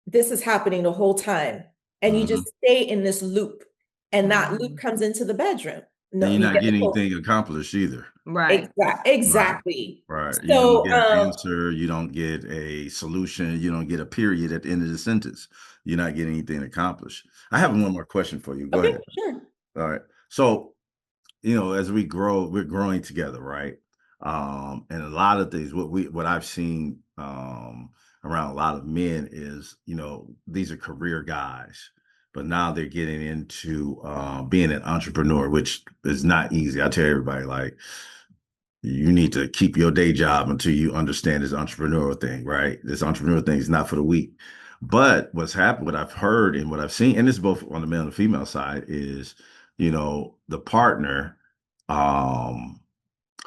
C: this is happening the whole time. And you just stay in this loop, and that loop comes into the bedroom.
B: And
C: No,
B: you're
C: you
B: not
C: get the
B: getting
C: full.
B: anything accomplished either.
A: Right.
C: Exactly.
B: Right. You don't
C: So,
B: get an answer. You don't get a solution. You don't get a period at the end of the sentence. You're not getting anything accomplished. I have one more question for you. Go
C: okay,
B: ahead.
C: sure.
B: All right. So, as we grow, we're growing together, right? And a lot of things, what I've seen around a lot of men is, these are career guys, but now they're getting into being an entrepreneur, which is not easy. I tell everybody, like, you need to keep your day job until you understand this entrepreneurial thing, right? This entrepreneurial thing is not for the weak. But what's happened, what I've heard and what I've seen, and this is both on the male and the female side, is, the partner um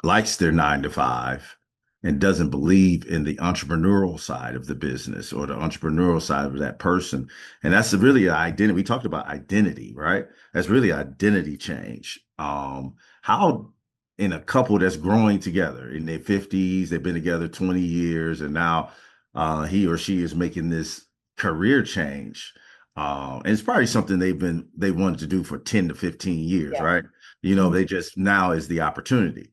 B: likes their 9 to 5 and doesn't believe in the entrepreneurial side of the business or the entrepreneurial side of that person. And that's really an identity. We talked about identity, right? That's really identity change. How in a couple that's growing together in their 50s, they've been together 20 years, and now he or she is making this career change. And it's probably something they wanted to do for 10 to 15 years,
C: Yeah.
B: right? They just now is the opportunity.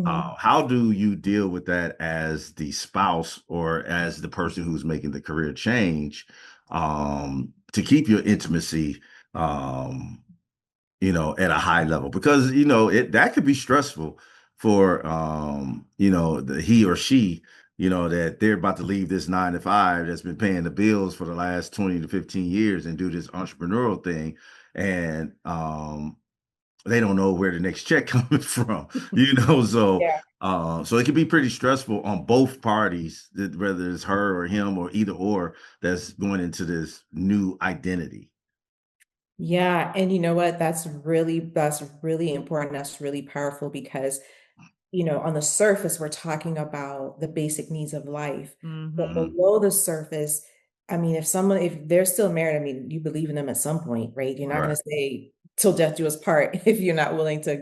B: How do you deal with that as the spouse or as the person who's making the career change, to keep your intimacy, at a high level? Because that could be stressful for the he or she, that they're about to leave this 9 to 5 that's been paying the bills for the last 20 to 15 years and do this entrepreneurial thing. And they don't know where the next check coming from, so
C: Yeah.
B: so it can be pretty stressful on both parties, whether it's her or him or either or, that's going into this new identity.
C: Yeah. And you know what? That's really important. That's really powerful because, on the surface, we're talking about the basic needs of life. But
A: Mm-hmm.
C: below the surface, I mean, if they're still married, I mean, you believe in them at some point, right? You're not going
B: Right.
C: to say till death do us part if you're not willing to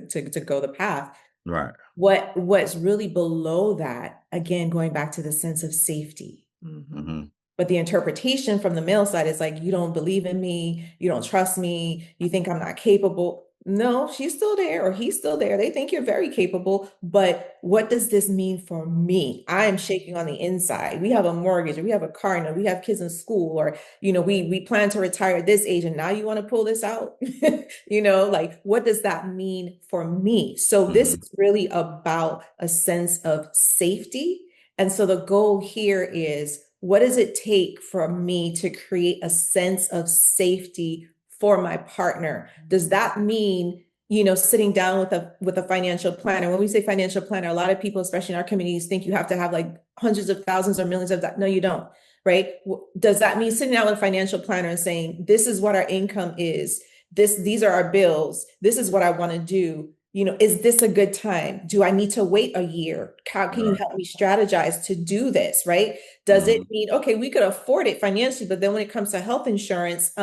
C: go the path.
B: Right.
C: What's really below that, again, going back to the sense of safety.
A: Mm-hmm.
B: Mm-hmm.
C: But the interpretation from the male side is like, you don't believe in me, you don't trust me, you think I'm not capable. No, she's still there or he's still there. They think you're very capable, but what does this mean for me? I am shaking on the inside. We have a mortgage or we have a car note, we have kids in school, or we plan to retire at this age and now you want to pull this out. Like what does that mean for me? So this
B: Mm-hmm.
C: is really about a sense of safety. And so the goal here is, what does it take for me to create a sense of safety for my partner? Does that mean, sitting down with a financial planner? When we say financial planner, a lot of people, especially in our communities, think you have to have like hundreds of thousands or millions of that. No, you don't, right? Does that mean sitting down with a financial planner and saying, this is what our income is, these are our bills, this is what I want to do? Is this a good time? Do I need to wait a year? How can you
B: Right.
C: help me strategize to do this, right? Does it
B: Mm-hmm.
C: mean, okay, we could afford it financially, but then when it comes to health insurance,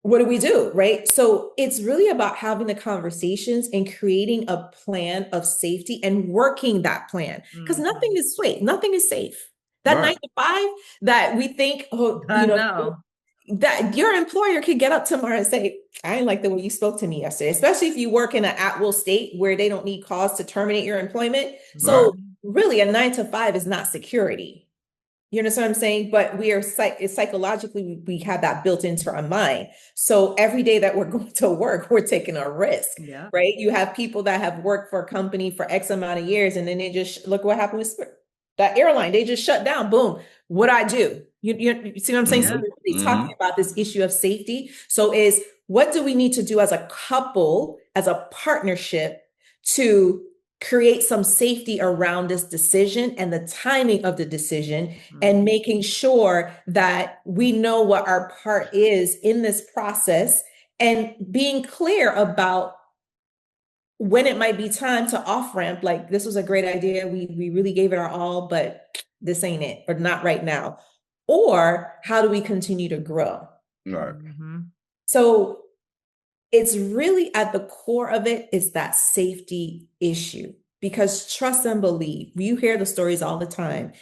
C: what do we do, right? So it's really about having the conversations and creating a plan of safety and working that plan, because nothing
A: Mm-hmm.
C: is safe. Nothing is safe. That
B: Right.
C: 9 to 5 that we think,
A: I know.
C: that your employer could get up tomorrow and say, I didn't like the way you spoke to me yesterday, especially if you work in an at-will state where they don't need cause to terminate your employment.
B: Right.
C: So really a 9 to 5 is not security. You understand what I'm saying? But we are psychologically, we have that built into our mind. So every day that we're going to work, we're taking a risk,
A: Yeah.
C: right? You have people that have worked for a company for X amount of years, and then they just look what happened with that airline. They just shut down. Boom. What I do? You see what I'm saying? So
A: Yeah.
C: we're really
B: Mm-hmm.
C: talking about this issue of safety. So what do we need to do as a couple, as a partnership, to create some safety around this decision and the timing of the decision, and making sure that we know what our part is in this process, and being clear about when it might be time to off ramp, like this was a great idea, we really gave it our all, but this ain't it, or not right now. Or how do we continue to grow?
B: Right.
A: Mm-hmm.
C: So it's really at the core of it is that safety issue, because trust and believe. You hear the stories all the time.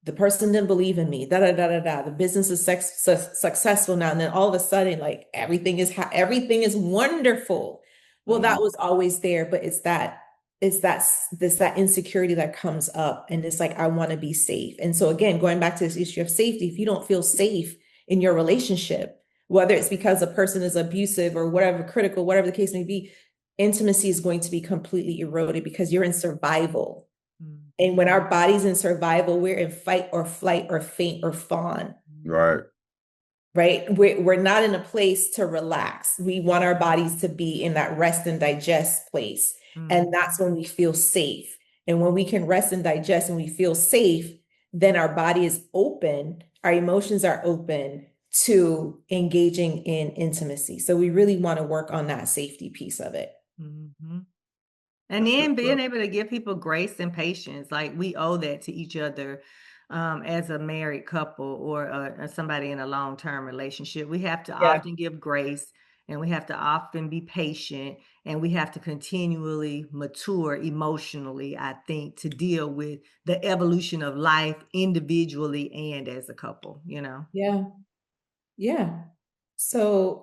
C: The person didn't believe in me. Da da da da da. The business is successful now, and then all of a sudden, like everything is wonderful. Well, that was always there, but it's that insecurity that comes up, and it's like, I want to be safe. And so again, going back to this issue of safety, if you don't feel safe in your relationship, whether it's because a person is abusive or whatever, critical, whatever the case may be, intimacy is going to be completely eroded because you're in survival. And when our body's in survival, we're in fight or flight or faint or fawn.
B: Right.
C: We're not in a place to relax. We want our bodies to be in that rest and digest place. And that's when we feel safe. And when we can rest and digest and we feel safe, then our body is open, our emotions are open to engaging in intimacy. So we really want to work on that safety piece of it.
A: And then being able to give people grace and patience, like we owe that to each other as a married couple or somebody in a long-term relationship. We have to often give grace, and we have to often be patient, and we have to continually mature emotionally, I think, to deal with the evolution of life individually and as a couple, you know?
C: Yeah. So,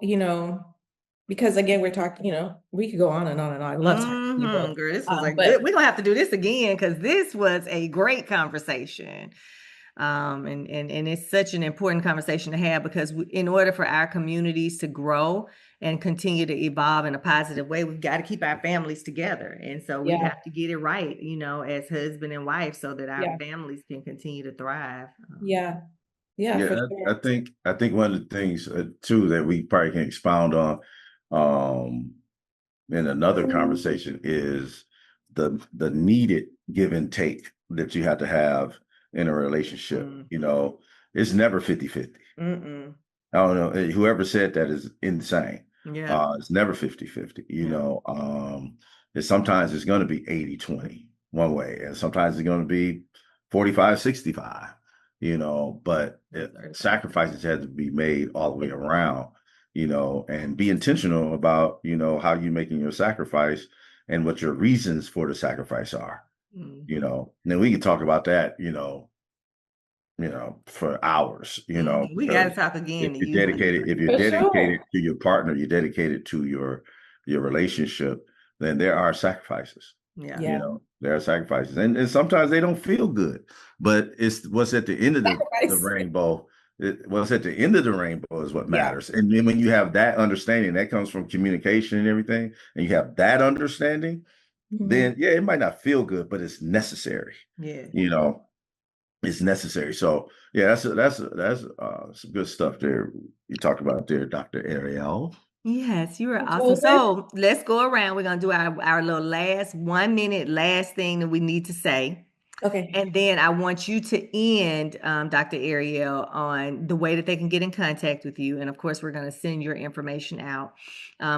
C: because again, we're talking, we could go on and on and on. I love talking to you.
A: Girl, this was good. We're gonna have to do this again because this was a great conversation. And it's such an important conversation to have because in order for our communities to grow and continue to evolve in a positive way, we've got to keep our families together. And so we have to get it right, as husband and wife, so that our families can continue to thrive.
C: Yeah.
B: I think one of the things too that we probably can expound on in another conversation is the needed give and take that you have to have in a relationship. It's never 50-50. I don't know, whoever said that is insane. It's never 50-50. Sometimes it's going to be 80-20 one way, and sometimes it's going to be 45-65. But sacrifices had to be made all the way around, and be intentional about, how you're making your sacrifice and what your reasons for the sacrifice are. And then we can talk about that, for hours,
A: we got to talk again.
B: If you're dedicated to your partner, you're dedicated to your relationship, then there are sacrifices. There are sacrifices, and sometimes they don't feel good, but it's what's at the end of the rainbow. What's at the end of the rainbow is what matters. And then when you have that understanding, that comes from communication and everything, and you have that understanding, then it might not feel good, but it's necessary. It's necessary. So that's some good stuff there you talked about there, Dr. Ariel.
A: Yes, you are awesome. So let's go around. We're going to do our little last 1 minute, last thing that we need to say.
C: Okay.
A: And then I want you to end, Dr. Ariel, on the way that they can get in contact with you. And of course, we're going to send your information out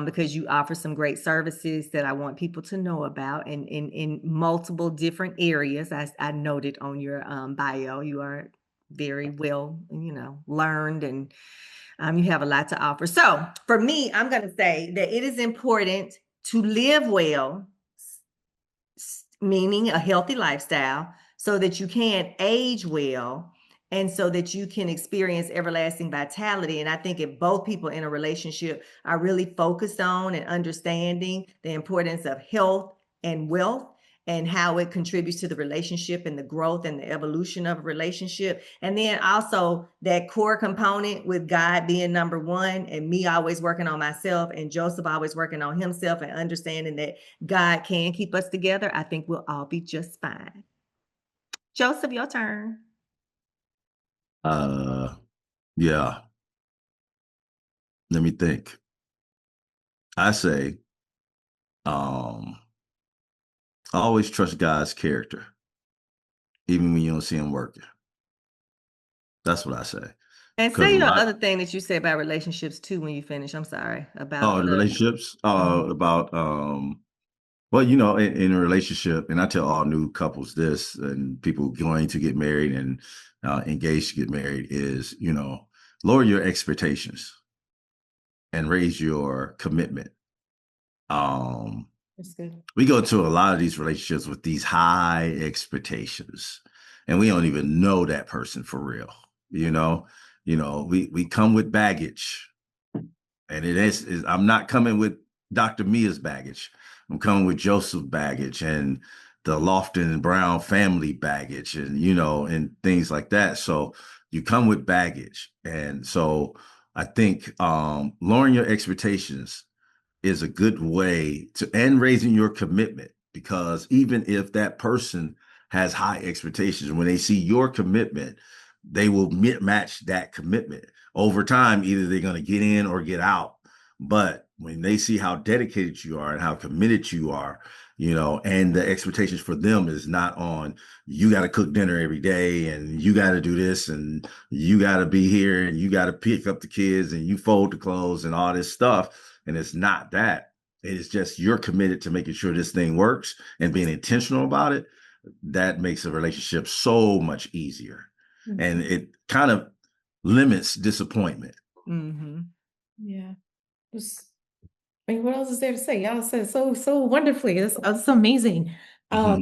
A: because you offer some great services that I want people to know about in multiple different areas. As I noted on your bio, you are very well, learned, and you have a lot to offer. So for me, I'm going to say that it is important to live well, meaning a healthy lifestyle, so that you can age well and so that you can experience everlasting vitality. And I think if both people in a relationship are really focused on and understanding the importance of health and wealth and how it contributes to the relationship and the growth and the evolution of a relationship. And then also that core component with God being number one and me always working on myself and Joseph always working on himself and understanding that God can keep us together, I think we'll all be just fine. Joseph, your turn.
B: Yeah. Let me think. I say, always trust God's character, even when you don't see him working. That's what I say.
A: And say the other thing that you say about relationships too when you finish. I'm sorry. About
B: the relationships. About well, in a relationship, and I tell all new couples this, and people going to get married and engaged to get married is, lower your expectations and raise your commitment.
C: That's good.
B: We go to a lot of these relationships with these high expectations, and we don't even know that person for real. We come with baggage, and it is I'm not coming with Dr. Mia's baggage. I'm coming with Joseph's baggage and the Lofton and Brown family baggage and, and things like that. So you come with baggage. And so I think lowering your expectations is a good way to, and raising your commitment, because even if that person has high expectations, when they see your commitment, they will match that commitment. Over time, either they're going to get in or get out. But when they see how dedicated you are and how committed you are, and the expectations for them is not on, you got to cook dinner every day and you got to do this and you got to be here and you got to pick up the kids and you fold the clothes and all this stuff. And it's not that. It is just you're committed to making sure this thing works and being intentional about it. That makes a relationship so much easier. Mm-hmm. And it kind of limits disappointment.
C: Mm-hmm. Yeah. What else is there to say? Y'all said so wonderfully. It's amazing. I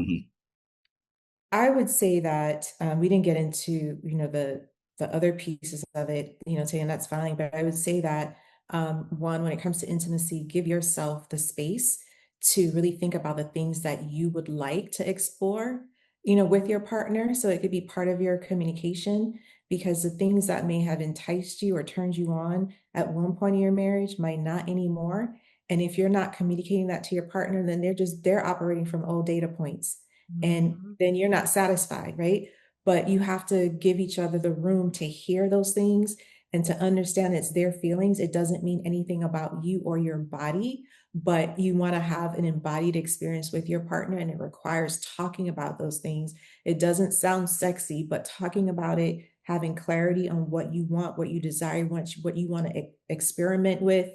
C: would say that we didn't get into the other pieces of it, saying that's fine. But I would say that one, when it comes to intimacy, give yourself the space to really think about the things that you would like to explore, with your partner. So it could be part of your communication, because the things that may have enticed you or turned you on at one point in your marriage might not anymore. And if you're not communicating that to your partner, then they're operating from old data points. And then you're not satisfied, right? But you have to give each other the room to hear those things and to understand it's their feelings. It doesn't mean anything about you or your body, but you want to have an embodied experience with your partner, and it requires talking about those things. It doesn't sound sexy, but talking about it, having clarity on what you want, what you desire, what you want to experiment with,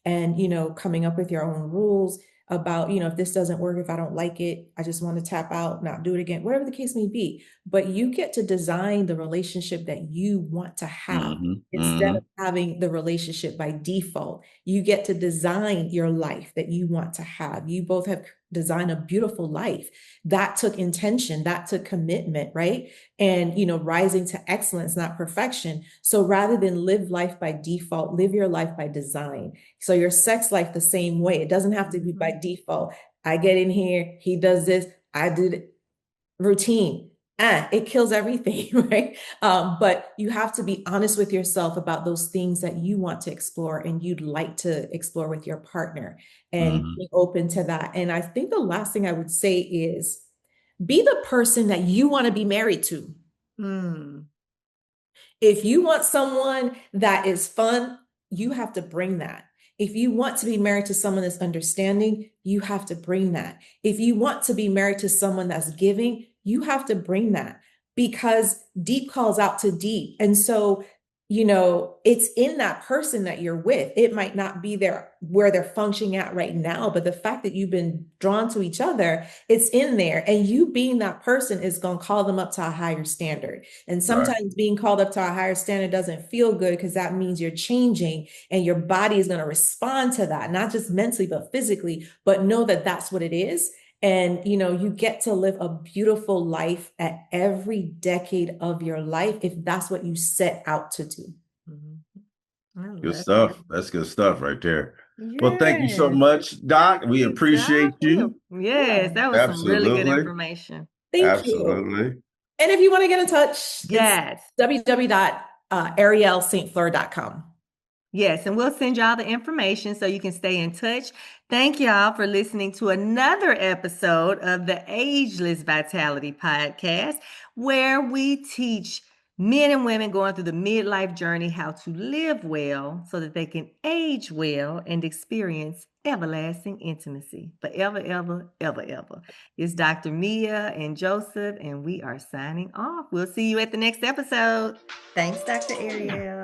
C: and, coming up with your own rules about, if this doesn't work, if I don't like it, I just want to tap out, not do it again, whatever the case may be. But you get to design the relationship that you want to have instead of having the relationship by default. You get to design your life that you want to have. You both have designed a beautiful life that took intention, that took commitment, right? And, rising to excellence, not perfection. So rather than live life by default, live your life by design. So your sex life the same way. It doesn't have to be by default. I get in here, he does this, I did it. Routine. It kills everything, right? But you have to be honest with yourself about those things that you want to explore and you'd like to explore with your partner, and be open to that. And I think the last thing I would say is be the person that you want to be married to. If you want someone that is fun, you have to bring that. If you want to be married to someone that's understanding, you have to bring that. If you want to be married to someone that's giving, you have to bring that, because deep calls out to deep. And so, it's in that person that you're with. It might not be there where they're functioning at right now, but the fact that you've been drawn to each other, it's in there. And you being that person is going to call them up to a higher standard. And sometimes being called up to a higher standard doesn't feel good, because that means you're changing and your body is going to respond to that, not just mentally, but physically. But know that that's what it is. And, you get to live a beautiful life at every decade of your life if that's what you set out to do.
B: Good stuff. That's good stuff right there. Yes. Well, thank you so much, Doc. We appreciate you.
A: Yes, that was some really good information.
C: Thank you. And if you want to get in touch, yes, www.arielstfleur.com.
A: Yes, and we'll send y'all the information so you can stay in touch. Thank y'all for listening to another episode of the Ageless Vitality Podcast, where we teach men and women going through the midlife journey how to live well so that they can age well and experience everlasting intimacy forever, ever, ever, ever. It's Dr. Mia and Joseph, and we are signing off. We'll see you at the next episode. Thanks, Dr. Ariel.